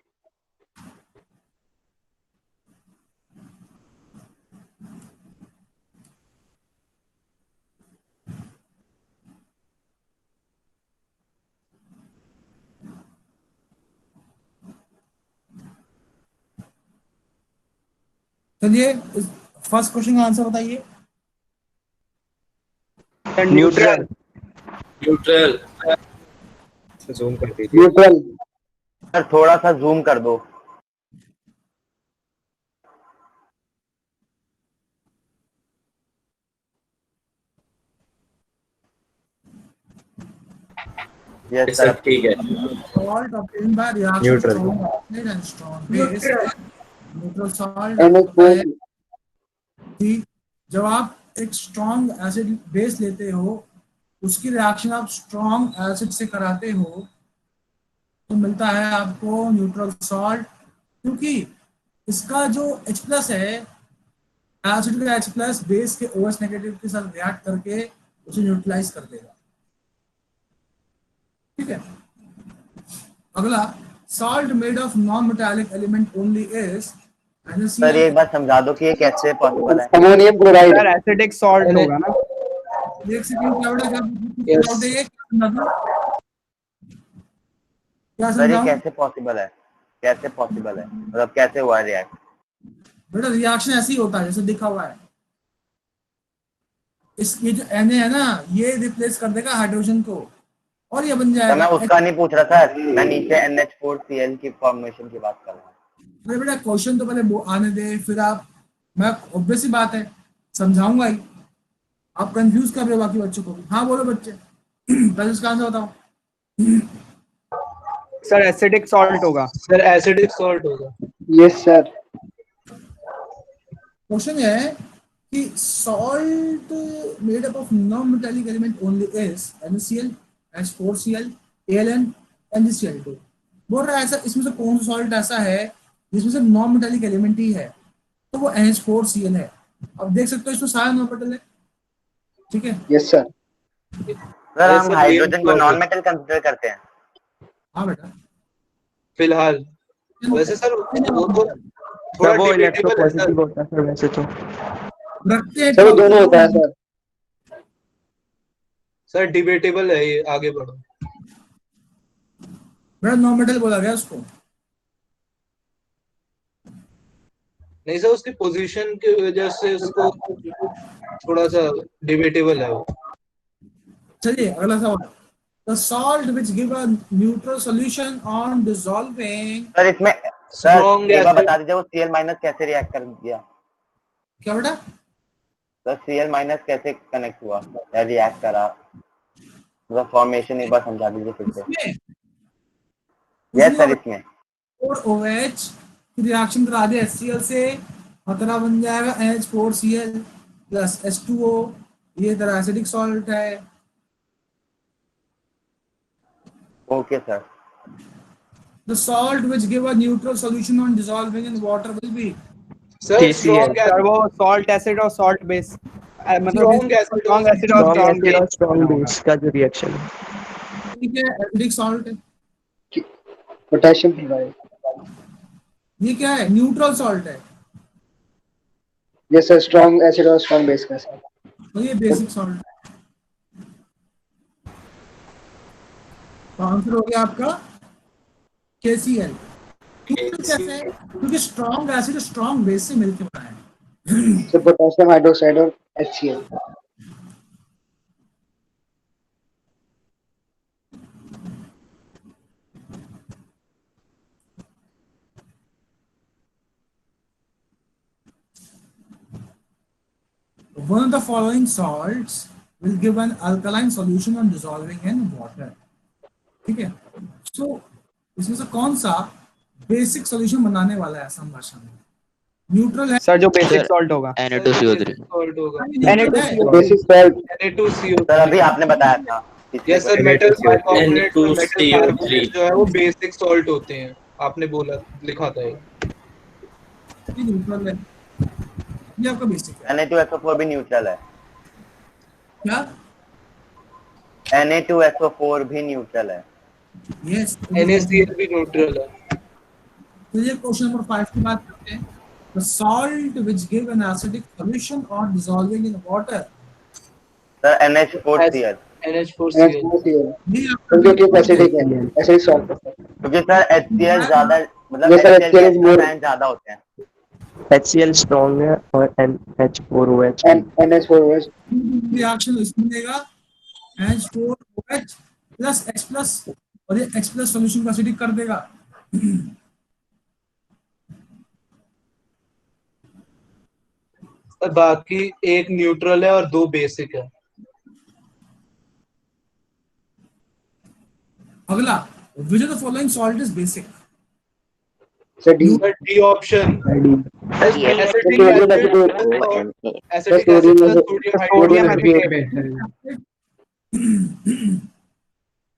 चलिए फर्स्ट क्वेश्चन का आंसर बताइए। न्यूट्रल। न्यूट्रल। जूम कर दीजिए। न्यूट्रल। सर थोड़ा सा जूम कर दो। यस सर ठीक है। Salt obtained by reaction Neutral. strong acid and strong base. Neutral salt होता है कि जब आप एक स्ट्रॉन्ग एसिड बेस लेते हो, उसकी रिएक्शन आप स्ट्रॉन्ग एसिड से कराते हो, तो मिलता है आपको न्यूट्रल सॉल्ट, क्योंकि इसका जो H+ है, एसिड का H+ बेस के OH नेगेटिव के साथ रिएक्ट करके उसे न्यूट्रलाइज कर देगा। ठीक है, अगला salt made of non metallic element only is sir एक बार समझा दो कि ये कैसे पॉसिबल है। Ammonium chloride. Sir acidic salt होगा ना? एक सेकंड क्या सर ये समझाऊं? कैसे पॉसिबल है, कैसे पॉसिबल है, मतलब कैसे हुआ रिएक्ट? बेटा रिएक्शन ऐसे ही होता है जैसे दिखा हुआ है। ये जो Na है ना, ये रिप्लेस कर देगा हाइड्रोजन को और ये बन तो जाएगा। मैं उसका नहीं पूछ रहा सर, मैं नीचे NH4Cl की फॉर्मेशन की बात कर रहा हूँ। अरे बेटा क्वेश्चन तो पहले आने दे, फिर आप, मैं ऑब्वियस ही बात है समझाऊंगा ही, आप कंफ्यूज कर रहे हो बाकी बच्चों को भी। हाँ बोलो बच्चे, पहले इसका आंसर बताओ। सर एसिडिक सॉल्ट होगा। सर एसिडिक सॉल्ट होगा। Yes sir. क्वेश्चन है कि salt made up of non metallic element only is NaCl, H4Cl, Aln, NaCl2। बोल रहा है ऐसा, इसमें से कौन सा सॉल्ट ऐसा है जिसमें से नॉन मेटालिक एलिमेंट ही है, तो वो NH4Cl है। अब देख सकते हो इसमें सारा नॉन मेटल है। ठीक है। Yes sir. सर हम हाइड्रोजन को नॉन मेटल कंसीडर करते हैं। हाँ बेटा फिलहाल वैसे सर वो तो थोड़ा वो debatable है सर। इलेक्ट्रोपॉजिटिव होता है सर वैसे तो। रखते हैं सर वो दोनों होता है सर। सर डिबेटेबल है ये, आगे बढ़ो। बेटा नॉन मेटल बोला गया उसको। नहीं सर, उसकी पोजीशन की वजह से उसको थोड़ा सा डिबेटेबल है वो। चलिए अगला सवाल। The salt which give a neutral solution on dissolving। Sir इसमें सर Strong एक बार acid। बता दीजिए वो Cl- कैसे रिएक्ट कर दिया? क्या बेटा? सर Cl- कैसे कनेक्ट हुआ या रिएक्ट करा, मतलब फॉर्मेशन एक बार समझा दीजिए फिर से। यस सर इसमें और OH की रिएक्शन करा दिया HCl से, खतरा बन जाएगा NH4Cl प्लस H2O। ये तरह एसिडिक सॉल्ट है। Okay sir. The salt which give a neutral solution on dissolving in water will be। Sir strong sir वो सॉल्ट एसिड और सॉल्ट बेस, मतलब Strong acid स्ट्रॉन्ग एसिड और strong base. Strong base का जो reaction है। ठीक है, acidic salt है। Potassium chloride. ये क्या है? न्यूट्रल सॉल्ट है। यस सर, स्ट्रॉन्ग एसिड और स्ट्रॉन्ग बेस का सर। तो ये बेसिक सॉल्ट है। तो आंसर हो गया आपका KCl। कैसे? क्योंकि स्ट्रॉन्ग एसिड स्ट्रॉन्ग बेस से मिलकर बना है। सर पोटेशियम हाइड्रोक्साइड और HCl। One of the following salts will give an alkaline solution on dissolving in water। ठीक है, so इसमें से कौन सा बेसिक सॉल्यूशन बनाने वाला है आसान भाषा में। न्यूट्रल है सर जो बेसिक सॉल्ट होगा Na2CO3 सॉल्ट होगा बेसिक सॉल्ट Na2CO3 सर अभी आपने बताया था यस सर मेटल बाइकार्बोनेट और मेटल Na2CO3 कार्बोनेट जो है वो बेसिक सॉल्ट होते हैं, आपने बोला लिखा था ये। ये न्यूट्रल है, ये आपका बेसिक है। Na2SO4 भी न्यूट्रल है। क्या? Na2SO4 भी न्यूट्रल है। यस, NaCl भी न्यूट्रल है। चलिए क्वेश्चन नंबर 5 की बात करते हैं। The salt which give an acidic solution or dissolving in water. Sir NH4Cl NH4Cl क्योंकि एसिडिक है, एसिडिक सॉल्ट। क्योंकि सर HCl ज्यादा मतलब ये सर HCl के HCl is more- आयन ज्यादा होते हैं। HCl स्ट्रॉन्ग है और NH4OH NH4OH रिएक्शन इसमें देगा H4OH प्लस H प्लस, और ये H प्लस सॉल्यूशन को एसिडिक कर देगा। सर बाकी एक न्यूट्रल है और 2 बेसिक है। अगला, which of the following salt is basic? Sir D D option acidic sodium acid acid sodium hydroxide acid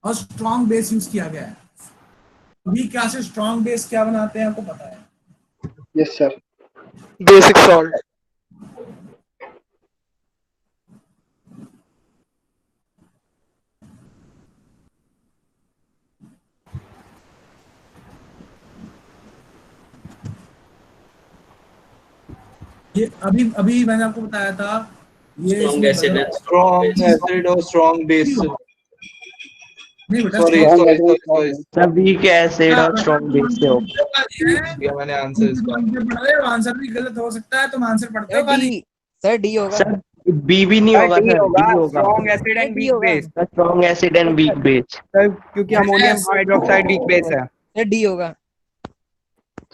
और स्ट्रॉन्ग बेस यूज किया गया है। वीक एसिड स्ट्रॉन्ग बेस क्या बनाते हैं आपको पता है? यस सर बेसिक सॉल्ट ये अभी अभी मैंने आपको बताया था ये स्ट्रॉन्ग एसिड है स्ट्रॉन्ग एसिड और स्ट्रॉन्ग बेस। नहीं बेटा, sorry sorry sir weak acid और स्ट्रॉन्ग बेस से होगा। दिया मैंने आंसर इसका। आंसर भी गलत हो सकता है, तुम आंसर पढ़ते हो खाली। सर डी होगा। सर बी भी नहीं होगा, डी सर होगा, डी होगा। Strong acid and weak base. Strong acid and weak base sir क्योंकि अमोनियम हाइड्रोक्साइड वीक बेस है। सर डी होगा।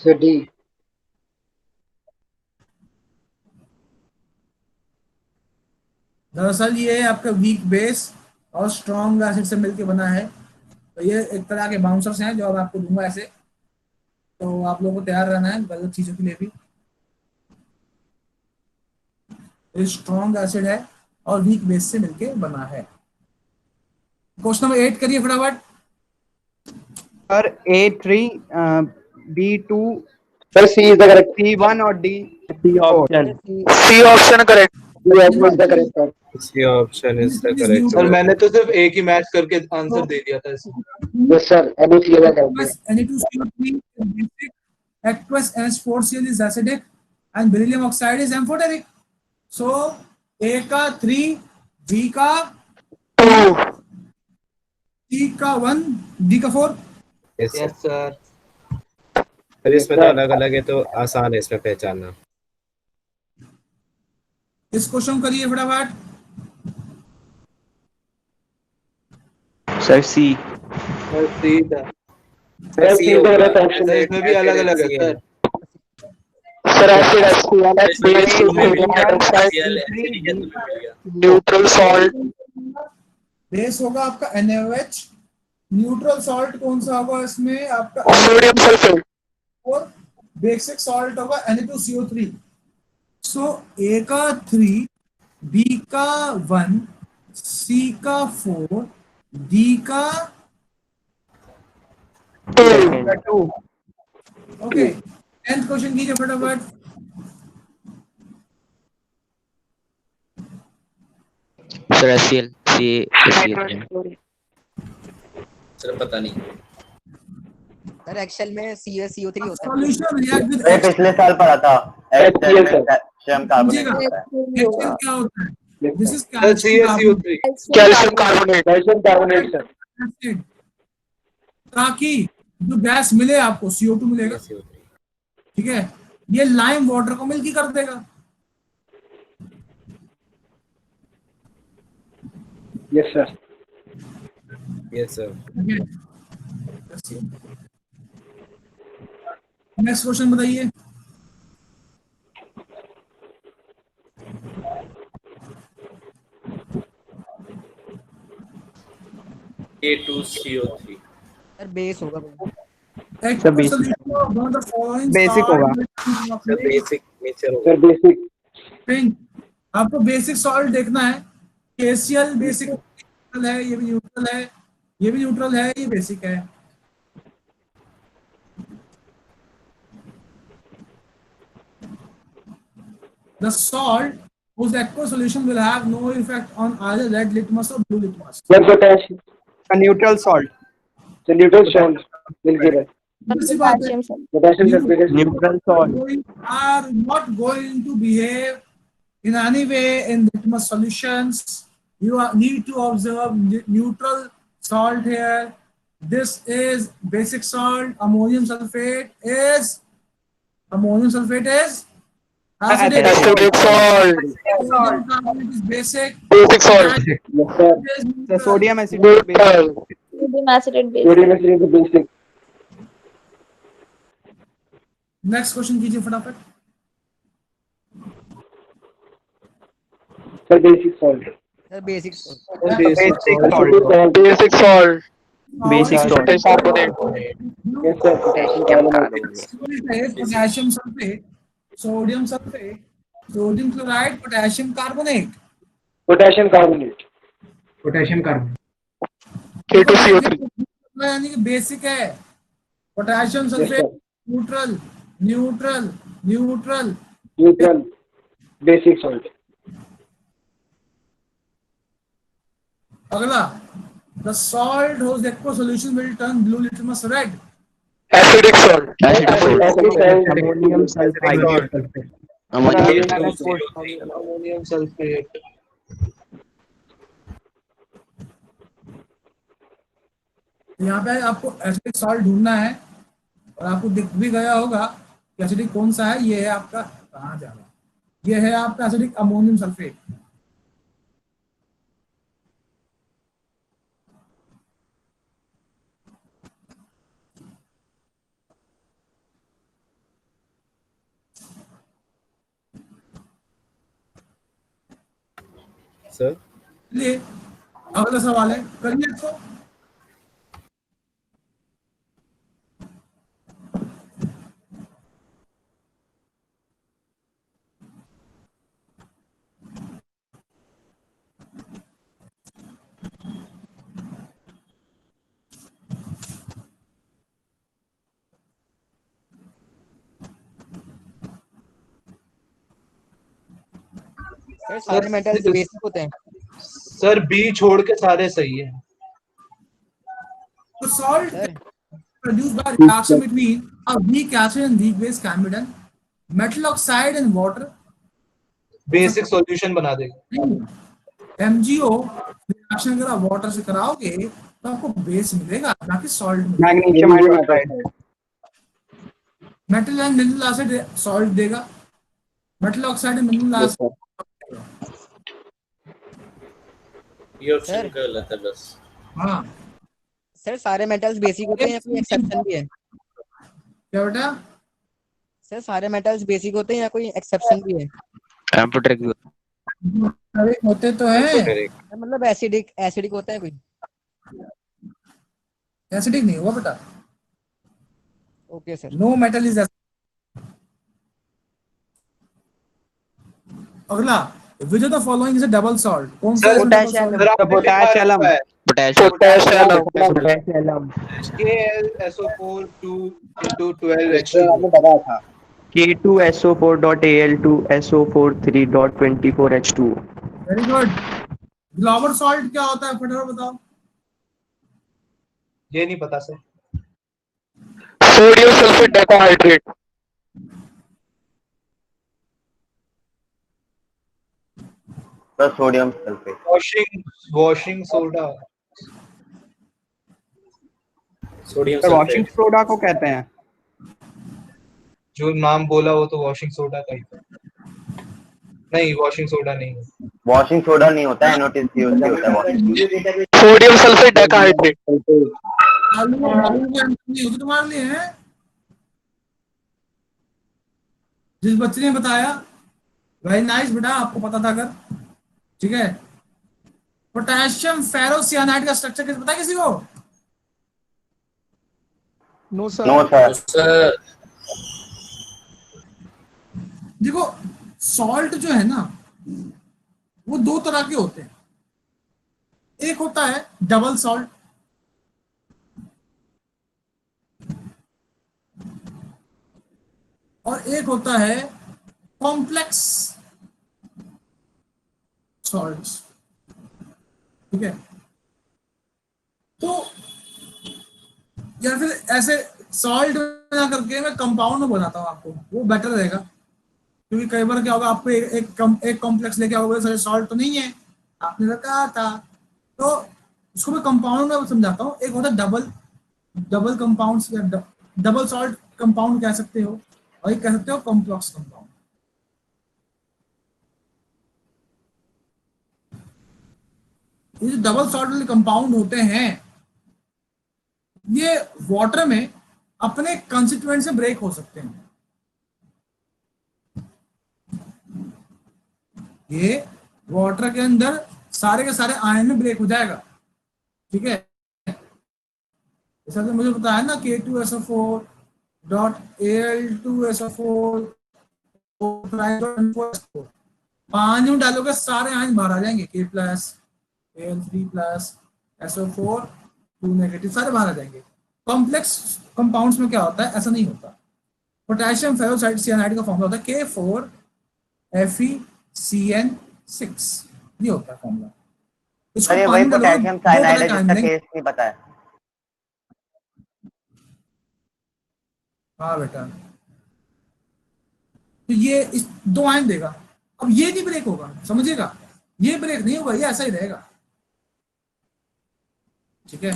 सर डी दरअसल ये आपका वीक बेस और स्ट्रॉन्ग एसिड से मिलके बना है। तो ये एक तरह के बाउंसर्स हैं जो अब आपको दूंगा ऐसे, तो आप लोगों को तैयार रहना है गलत चीजों के लिए भी। ये स्ट्रॉन्ग एसिड है और वीक बेस से मिलके बना है। क्वेश्चन नंबर 8 करिए फटाफट। Sir A3 B2 sir C is the correct C1 और D C option C option correct C option is the correct. Sir मैंने तो सिर्फ एक ही मैच करके आंसर दे दिया था इसमें। यस सर अभी क्लियर कर दिया। Na2CO3 is basic, aqueous NH4Cl is acidic, and beryllium oxide is amphoteric. So A का 3, B का 2, C का 1, D का 4। Yes sir. सर इसमें तो अलग अलग है तो आसान है इसमें पहचानना। इस क्वेश्चन करिए फटाफट। सर सी सी था। Sir C is the correct option sir इसमें भी अलग अलग है sir. Sir acid neutral salt base होगा आपका NaOH। न्यूट्रल सॉल्ट कौन सा होगा इसमें आपका? Sodium sulphate. और बेसिक सॉल्ट होगा Na2CO3। सो A का 3, B का 1, C का 4, D का 2। ओके, 10th क्वेश्चन कीजिए फटाफट। सर HCl CaCl3 सर पता नहीं। सर एक्सेल में CaCO3 होता है। सॉल्यूशन रिएक्ट विद ये पिछले साल पढ़ा था HCl में कैल्शियम कार्बोनेट क्या होता है। होता है? This is CaCO3 calcium carbonate sir, ताकि जो गैस मिले आपको CO2 मिलेगा, ठीक है? ये लाइम वाटर को मिल्की कर देगा। Yes sir yes sir. Next question बताइए। A2CO3 सर बेस होगा। basic. Basic होगा. सर बेसिक नेचर सर होगा। बेसिक पिंक, आपको बेसिक सॉल्ट देखना है. KCl बेसिक है, ये भी न्यूट्रल है, ये भी न्यूट्रल है, ये बेसिक है. The salt whose aqueous solution will have no effect on either red litmus or blue litmus. Sir potassium A neutral salt. Sir neutral salt मिल गया Potassium salt. Potassium sulphate Neutral salt. Are not going to behave in any way in litmus solutions. You need to observe neutral salt here. This is basic salt. Ammonium sulfate is acidic. Acidic salt. Sodium carbonate is basic. Basic salt. Yes sir It is The neutral. sodium acid is basic. Neutral. Sodium acetate base. Sodium acid is basic Next question कीजिए फटाफट. Sir basic salt sir basic Basic salt. Basic salt. Basic salt. Potassium carbonate. Yes sir potassium carbonate Potassium sulfate, sodium sulfate, sodium chloride, potassium carbonate. Potassium carbonate K2CO3. यानी कि basic है. Potassium sulphate neutral, neutral, neutral. Neutral basic salt अगला, the salt whose aqueous solution will turn blue litmus red. Acidic salt. Ammonium sulfide. Ammonium sulphate. यहाँ पे आपको acidic salt ढूंढना है और आपको दिख भी गया होगा कि एसिडिक कौन सा है. ये है आपका, कहाँ जा रहा है, ये है आपका एसिडिक अमोनियम सल्फेट. सर चलिए अगला सवाल है, करिए इसको. सर सारे मेटल्स बेसिक होते हैं. सर बी छोड़ के सारे सही है. The salt produced by reaction between a weak acid and weak base can be done. Metal oxide and water. Basic solution बना देगा. MgO रिएक्शन अगर आप वाटर से कराओगे तो आपको बेस मिलेगा, ना कि सॉल्ट मिलेगा. Magnesium hydroxide. Metal and mineral acid salt देगा. Metal oxide and mineral acid. ये ऑप्शन गलत है बस. हाँ सर सारे मेटल्स बेसिक होते हैं या कोई एक्सेप्शन भी है? क्या बेटा? सर सारे मेटल्स बेसिक होते हैं या कोई एक्सेप्शन भी है? एम्फोटेरिक होते तो है, मतलब एसिडिक होता है कोई? एसिडिक नहीं हुआ बेटा. Okay sir. No metal is acidic. अगला, which of the following is a double salt? कौन सा Potassium. potassium? Potassium. KlSO4 2 into 12 sir आपने बताया था K2SO4.Al2SO43.24H2. Very good. Global salt क्या होता है फटाफट बताओ. ये नहीं पता sir. Sodium sulfate decahydrate. Sir sodium sulphate. Washing soda. Sodium sir washing sulphate. Soda को कहते हैं. जो नाम बोला वो तो वॉशिंग सोडा का ही था. नहीं वॉशिंग सोडा नहीं. वॉशिंग सोडा नहीं होता है, NOTCOC होता है वॉशिंग. Sodium sulfate decahydrate. तुम्हारे लिए है. जिस बच्चे ने बताया वेरी नाइस बेटा, आपको पता था अगर. ठीक है. पोटेशियम फेरोसियानाइड का स्ट्रक्चर कैसे पता है किसी को? No sir. No sir. देखो सॉल्ट जो है ना वो दो तरह के होते हैं, एक होता है डबल सॉल्ट, और एक होता है कॉम्प्लेक्स सॉल्ट्स। ठीक है, तो या फिर ऐसे सॉल्ट ना करके मैं कंपाउंड में बनाता हूँ आपको, वो बेटर रहेगा, क्योंकि कई बार क्या होगा आपको एक कॉम्प्लेक्स लेके आओगे सर सॉल्ट तो नहीं है आपने कहा था, तो उसको मैं कंपाउंड में समझाता हूँ। एक होता है डबल कंपाउंड्स या डबल सॉल्ट कंपाउंड कह सकते हो, और एक कह सकते हो कॉम्प्लेक्स कंपाउंड। ये जो डबल सॉल्ट वाले कंपाउंड होते हैं ये वाटर में अपने कंस्टिट्यूएंट से ब्रेक हो सकते हैं। ये वाटर के अंदर सारे के सारे आयन में ब्रेक हो जाएगा। ठीक है, जैसा कि मुझे बताया ना K2SO4 डॉट Al2SO4 पानी में डालोगे सारे आयन बाहर आ जाएंगे, K plus Al3 plus SO4 2 negative सारे बाहर आ जाएंगे। कॉम्प्लेक्स कंपाउंड्स में क्या होता है, ऐसा नहीं होता। पोटेशियम फेरोसाइड सियानाइड का फॉर्मूला होता है K4FeCN6, ये होता है फॉर्मूला। इसको अरे पानी वही में डालोगे पोटेशियम दो तरह साइनाइड है के आयन जिसका मिलेंगे। केस नहीं पता है। हाँ बेटा, तो ये इस दो आयन देगा। अब ये नहीं ब्रेक होगा, समझिएगा, ये ब्रेक नहीं होगा, ये ऐसा ही रहेगा। ठीक है,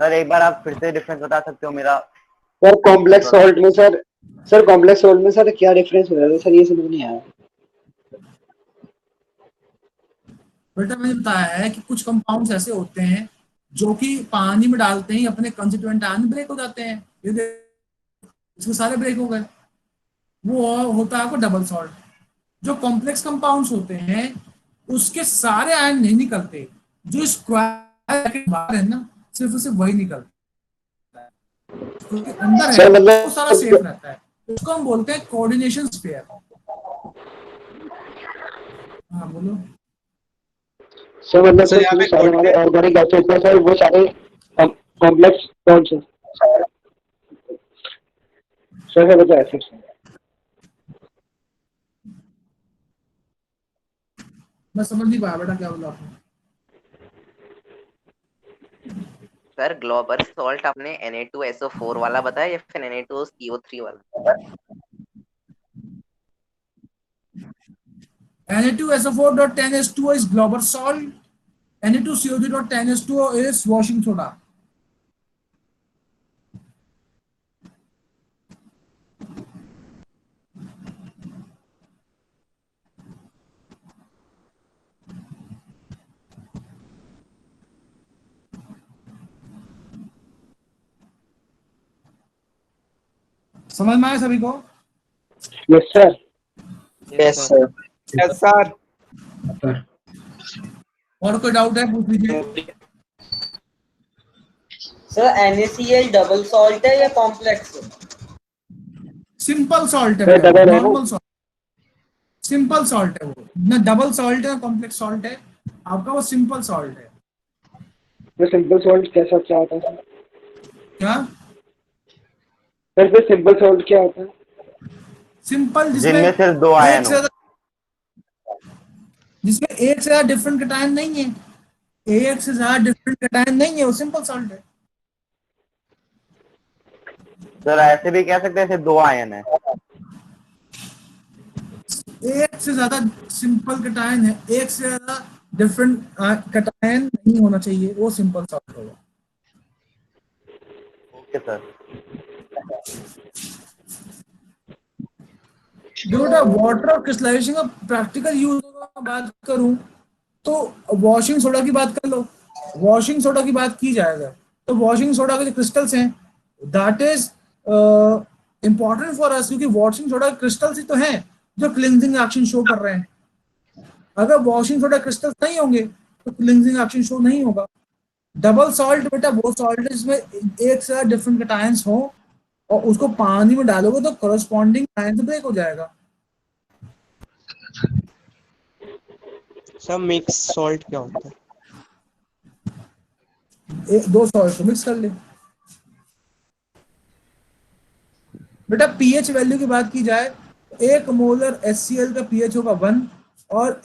सर एक बार आप फिर से डिफरेंस बता सकते हो मेरा? सर कॉम्प्लेक्स सॉल्ट में सर कॉम्प्लेक्स सॉल्ट में सर क्या डिफरेंस हो रहा है सर, ये समझ नहीं आया। बेटा मैंने बताया है कि कुछ कंपाउंड्स ऐसे होते हैं जो कि पानी में डालते ही अपने कंस्टिट्यूएंट आयन ब्रेक हो जाते हैं। ये इसके सारे ब्रेक हो गए, वो होता है आपको डबल सॉल्ट। जो कॉम्प्लेक्स कंपाउंड्स होते हैं उसके सारे आयन नहीं निकलते, जो स्क्वायर के बाहर है ना सिर्फ उसे वही निकलता है, क्योंकि अंदर है वो सारा सेफ रहता है। उसको हम बोलते हैं कोऑर्डिनेशन स्फीयर। हाँ बोलो सर मतलब सर सारे हमारे ऑर्गेनिक एसिड है सर, वो सारे कॉम्प्लेक्स सॉल्ट्स हैं सर बताया सर। मैं समझ नहीं पाया बेटा क्या बोला आपने। सर ग्लोबल सॉल्ट आपने Na2SO4 वाला बताया या फिर Na2CO3 वाला? Na2SO4.10H2O is global salt. Na2CO3.10H2O is washing soda. समझ में आया सभी को? Yes sir. Yes sir. Yes sir. और कोई डाउट है पूछ लीजिए। सर NaCl डबल सॉल्ट है या कॉम्प्लेक्स? सिंपल सॉल्ट है, नॉर्मल सॉल्ट, सिंपल सॉल्ट है वो, ना डबल सॉल्ट है ना कॉम्प्लेक्स सॉल्ट है, आपका वो सिंपल सॉल्ट है। तो सिंपल सॉल्ट कैसा क्या होता है क्या सर? फिर सिंपल सॉल्ट क्या होता है? सिंपल जिनमें सिर्फ दो आयन हो, जिसमें एक से ज्यादा डिफरेंट कटायन नहीं है, एक से ज्यादा डिफरेंट कटायन नहीं है, वो सिंपल सॉल्ट है। सर ऐसे भी कह सकते हैं ऐसे दो आयन है। एक से ज्यादा सिंपल कटायन है, एक से ज्यादा डिफरेंट कटायन नहीं होना चाहिए, वो सिंपल सॉल्ट होगा। Okay sir. जो बेटा वाटर और क्रिस्टलाइजेशन का प्रैक्टिकल यूज का बात करूं तो वॉशिंग सोडा की बात कर लो। वॉशिंग सोडा की बात की जाएगा तो वॉशिंग सोडा के जो क्रिस्टल्स हैं that is important for us, क्योंकि वॉशिंग सोडा क्रिस्टल्स ही तो हैं जो क्लींजिंग एक्शन शो कर रहे हैं। अगर वॉशिंग सोडा क्रिस्टल्स नहीं होंगे तो क्लिंजिंग एक्शन शो नहीं होगा। डबल सॉल्ट बेटा वो सॉल्ट है जिसमें एक से डिफरेंट कटायंस हो और उसको पानी में डालोगे तो करस्पॉन्डिंग आयन ब्रेक हो जाएगा। सर मिक्स सॉल्ट क्या होता है? दो सॉल्ट को मिक्स कर ले। बेटा पीएच वैल्यू की बात की जाए, 1 मोलर HCl का पीएच होगा 1 और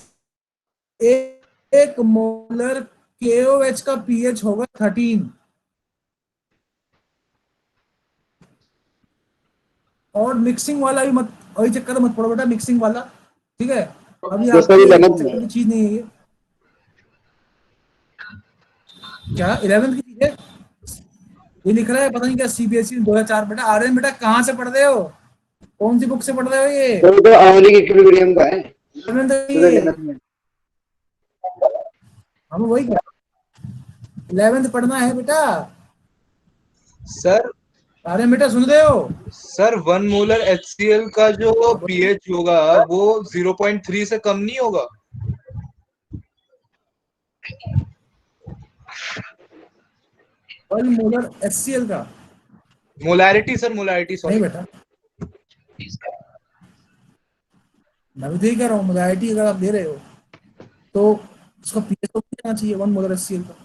1 मोलर KOH का पीएच होगा 13। और मिक्सिंग वाला भी मत, वही चक्कर मत पड़ो बेटा मिक्सिंग वाला, ठीक है? अभी आपकी चक्कर की चीज नहीं है ये। क्या 11th की चीज है? ये लिख रहा है पता नहीं क्या CBSE 2004। बेटा आर्यन बेटा कहाँ से पढ़ रहे हो, कौन सी बुक से पढ़ रहे हो ये? तो आयोनिक इक्विलिब्रियम का है। हम वही 11th पढ़ना है बेटा। सर आर्यन बेटा सुन रहे हो? सर 1 मोलर HCl का जो पीएच होगा वो 0.3 से कम नहीं होगा? वन मोलर HCl का मोलैरिटी सर, मोलैरिटी नहीं सॉरी। बेटा, मैं भी यही कह रहा हूँ मोलैरिटी अगर आप दे रहे हो तो उसका पीएच तो जाना चाहिए 1 मोलर HCl का।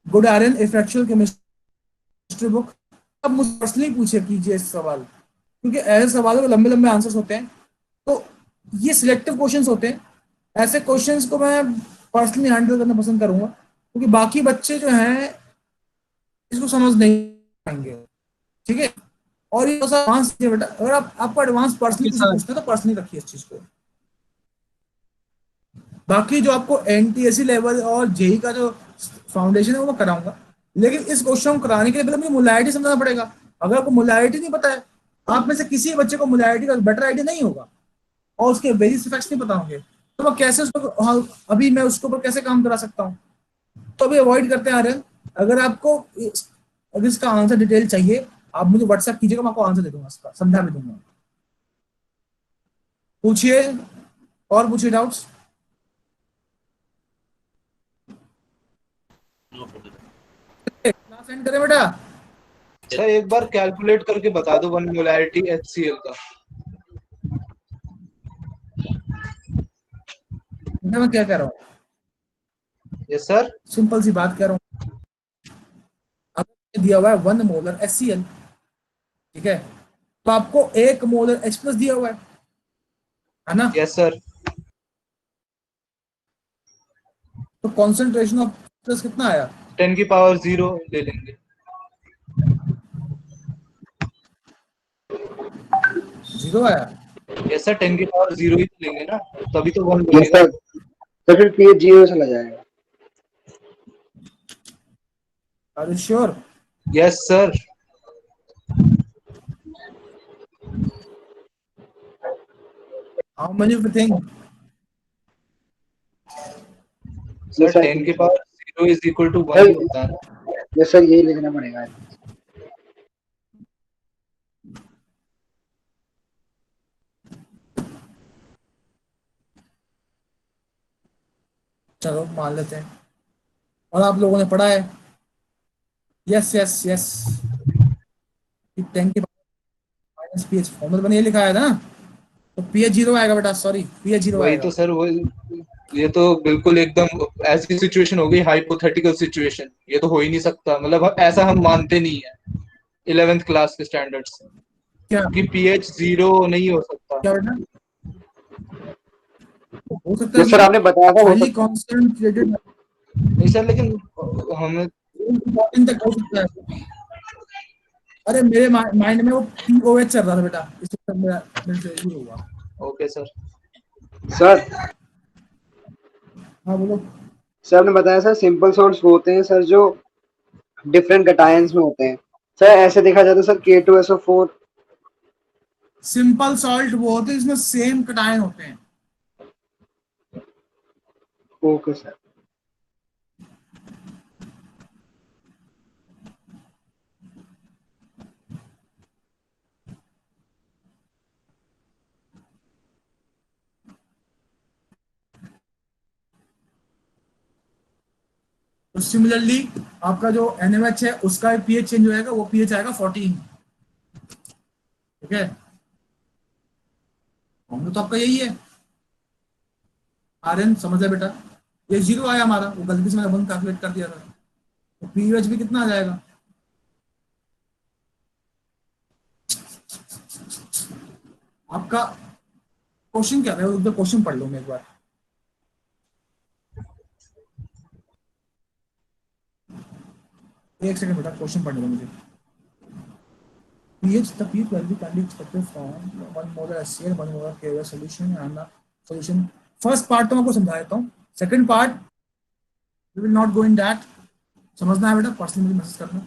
Good Aryan effectual chemistry book. अब मुझसे पर्सनली पूछे कीजिए इस सवाल, क्योंकि ऐसे सवालों के लंबे लंबे आंसर्स होते हैं, तो ये सिलेक्टिव क्वेश्चंस होते हैं। ऐसे क्वेश्चंस को मैं पर्सनली हैंडल करना पसंद करूंगा, क्योंकि बाकी बच्चे जो हैं इसको समझ नहीं पाएंगे, ठीक है? और ये एडवांस है बेटा, अगर आपको एडवांस पर्सनली पूछते हैं तो पर्सनली रखिए इस चीज को। बाकी जो आपको NTSE लेवल और जेई का जो फाउंडेशन है वो मैं कराऊंगा, लेकिन इस क्वेश्चन को कराने के लिए पहले मुझे मोलैरिटी समझना पड़ेगा। अगर आपको मोलैरिटी नहीं पता है, आप में से किसी बच्चे को मोलैरिटी का बेटर आइडिया नहीं होगा और उसके वेरियस इफेक्ट्स नहीं पता होंगे, तो मैं कैसे उसको, हाँ, अभी मैं उसके ऊपर कैसे काम करा सकता हूँ? तो अभी अवॉइड करते हैं आर्यन। अगर आपको अगर इसका आंसर डिटेल चाहिए आप मुझे व्हाट्सएप कीजिएगा, मैं आपको आंसर दे दूंगा, इसका समझा भी दूंगा। पूछिए और पूछिए डाउट्स। क्लास एंड करें बेटा? सर एक बार कैलकुलेट करके बता दो 1 मोलैरिटी HCl का। मैं क्या कह रहा हूँ? Yes sir. सिंपल सी बात कह रहा हूँ, अब दिया हुआ है 1 मोलर HCl, ठीक है? तो आपको 1 मोलर H+ दिया हुआ है ना? Yes sir. तो कॉन्सेंट्रेशन ऑफ प्लस कितना आया? 10 की पावर 0 ले लेंगे। 0 आया? यस सर, 10 की पावर 0 ही तो लेंगे ना, तभी तो 1 यस बनेगा। सर, तो फिर पीएच 0 चला जाएगा। Are you sure? Yes sir. How many of you think? Sir 10 की पावर 0 इज इक्वल टू 1 होता है ना? यस सर, यही लिखना पड़ेगा। चलो मान लेते हैं। और आप लोगों ने पढ़ा है? Yes yes yes. 10 की माइनस पीएच फॉर्मूला मैंने ये लिखा है ना, तो पीएच 0 आएगा बेटा, सॉरी पीएच 0 वही आएगा। तो सर, वो ये तो बिल्कुल एकदम ऐसी सिचुएशन हो गई, हाइपोथेटिकल सिचुएशन। ये तो हो ही नहीं सकता, मतलब ऐसा हम मानते नहीं है 11th क्लास के स्टैंडर्ड्स से क्या कि पीएच 0 नहीं हो सकता। क्या बेटा? हो सकता है सर आपने बताया था, हाईली कॉन्सेंट्रेटेड नहीं सर, लेकिन हमें तक हो सकता है। अरे मेरे माइंड में वो POH चल रहा था बेटा, इस वक्त मेरे से ये हुआ। Okay sir. सर हाँ बोलो। सर आपने बताया सर सिंपल सॉल्ट्स होते हैं सर जो डिफरेंट कटायंस में होते हैं। सर ऐसे देखा जाए तो सर K2SO4 सिंपल सॉल्ट वो होते हैं इसमें सेम कटायन होते हैं। Okay sir. तो सिमिलरली आपका जो NaOH है उसका pH चेंज हो जाएगा, वो pH आएगा 14। ठीक है, फॉर्मूला तो आपका यही है। Rn समझ लिया बेटा, ये 0 आया हमारा, वो गलती से मैंने 1 कैलकुलेट कर दिया था, तो pH भी कितना आ जाएगा? आपका क्वेश्चन क्या है, तो क्वेश्चन पढ़ लो मैं एक बार। एक सेकंड बेटा, क्वेश्चन पढ़ने दो मुझे। pH, the pH value can be expected from 1 molar HCl, 1 molar KOH solution and the solution. First part तो मैं आपको समझा देता हूँ, second part we will not go in that. समझना है बेटा, पर्सनली मुझे मैसेज करना।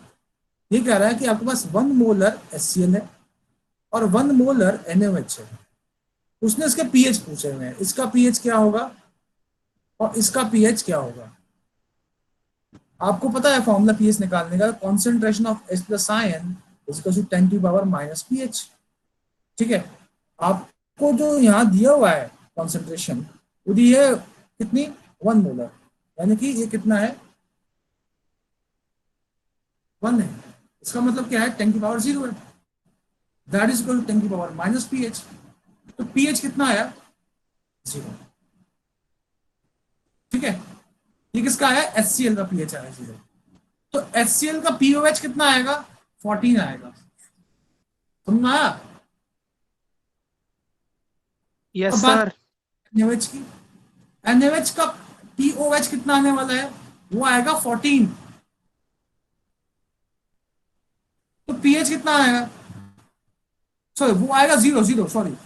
ये कह रहा है कि आपके पास 1 मोलर HCl है और 1 मोलर NaOH है। उसने इसके pH पूछे हुए हैं, इसका pH क्या होगा और इसका pH क्या होगा। आपको पता है फॉर्मूला pH निकालने का, concentration of H plus ion is equal to 10 to the power minus pH। ठीक है, आपको जो यहाँ दिया हुआ है कॉन्सेंट्रेशन, वो दी है कितनी, 1 मोलर, यानी कि ये कितना है, 1 है। इसका मतलब क्या है, 10 की पावर 0 है, दैट इज इक्वल टू 10 की पावर माइनस pH। तो pH कितना आया, 0। ठीक है, ये किसका आया, HCl का pH आया 0। तो HCl का POH कितना आएगा, 14 आएगा। समझ आया? Yes sir. NaOH की, NaOH का POH कितना आने वाला है, वो आएगा 14। तो pH कितना आएगा, सॉरी वो आएगा 0, सॉरी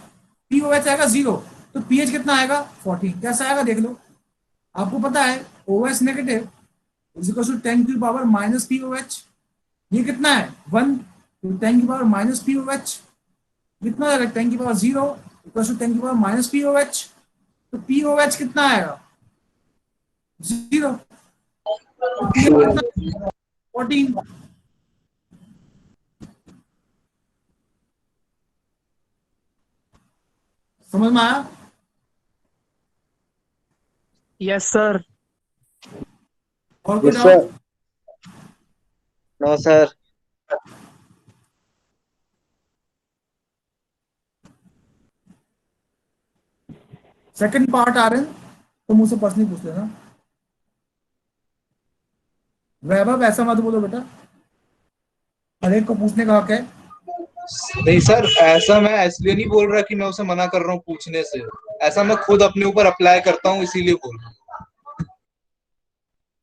POH आएगा 0, तो pH कितना आएगा, 14। कैसा आएगा देख लो, आपको पता है OH negative is equal to 10 की पावर माइनस POH। ये कितना है, 1, तो 10 की पावर माइनस POH कितना आएगा, 10 की पावर 0 इक्वल टू 10 की पावर माइनस POH। तो POH कितना आएगा, 0। तो POH कितना, 14। समझ में आया? Yes sir. और कोई doubt? No sir. Second part आ रहे हैं तो मुझसे पर्सनली पूछ लेना। वैभव ऐसा मत बोलो बेटा, हर एक को पूछने का हक है। नहीं सर, ऐसा मैं इसलिए नहीं बोल रहा कि मैं उसे मना कर रहा हूँ पूछने से, ऐसा मैं खुद अपने ऊपर अप्लाई करता हूँ, इसीलिए बोल रहा हूँ।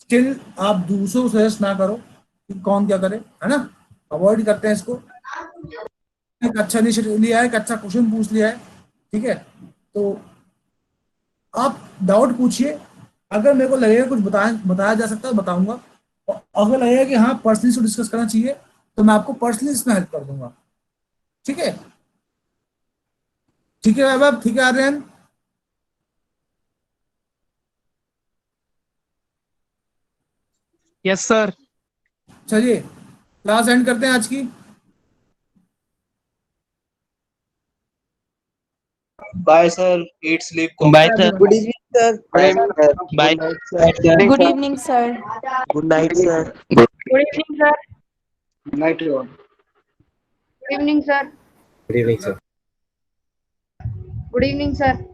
स्टिल आप दूसरों को सजेस्ट ना करो कि कौन क्या करे, है ना, अवॉइड करते हैं इसको। एक अच्छा इनिशिएटिव लिया है, एक अच्छा क्वेश्चन पूछ लिया है, ठीक है, तो आप डाउट पूछिए। अगर मेरे को लगेगा कुछ बताया जा सकता है बताऊंगा, और अगर लगेगा कि हाँ पर्सनली से डिस्कस करना चाहिए तो मैं आपको पर्सनली इसमें हेल्प कर दूंगा। ठीक है, ठीक है वैभव, ठीक है आर्यन। Yes sir. चलिए क्लास एंड करते हैं आज की। Bye sir, eat sleep. Bye sir. Good evening sir. Bye. Good evening sir. Good night sir. Good evening sir. Night good evening sir. Good evening sir. Good evening sir.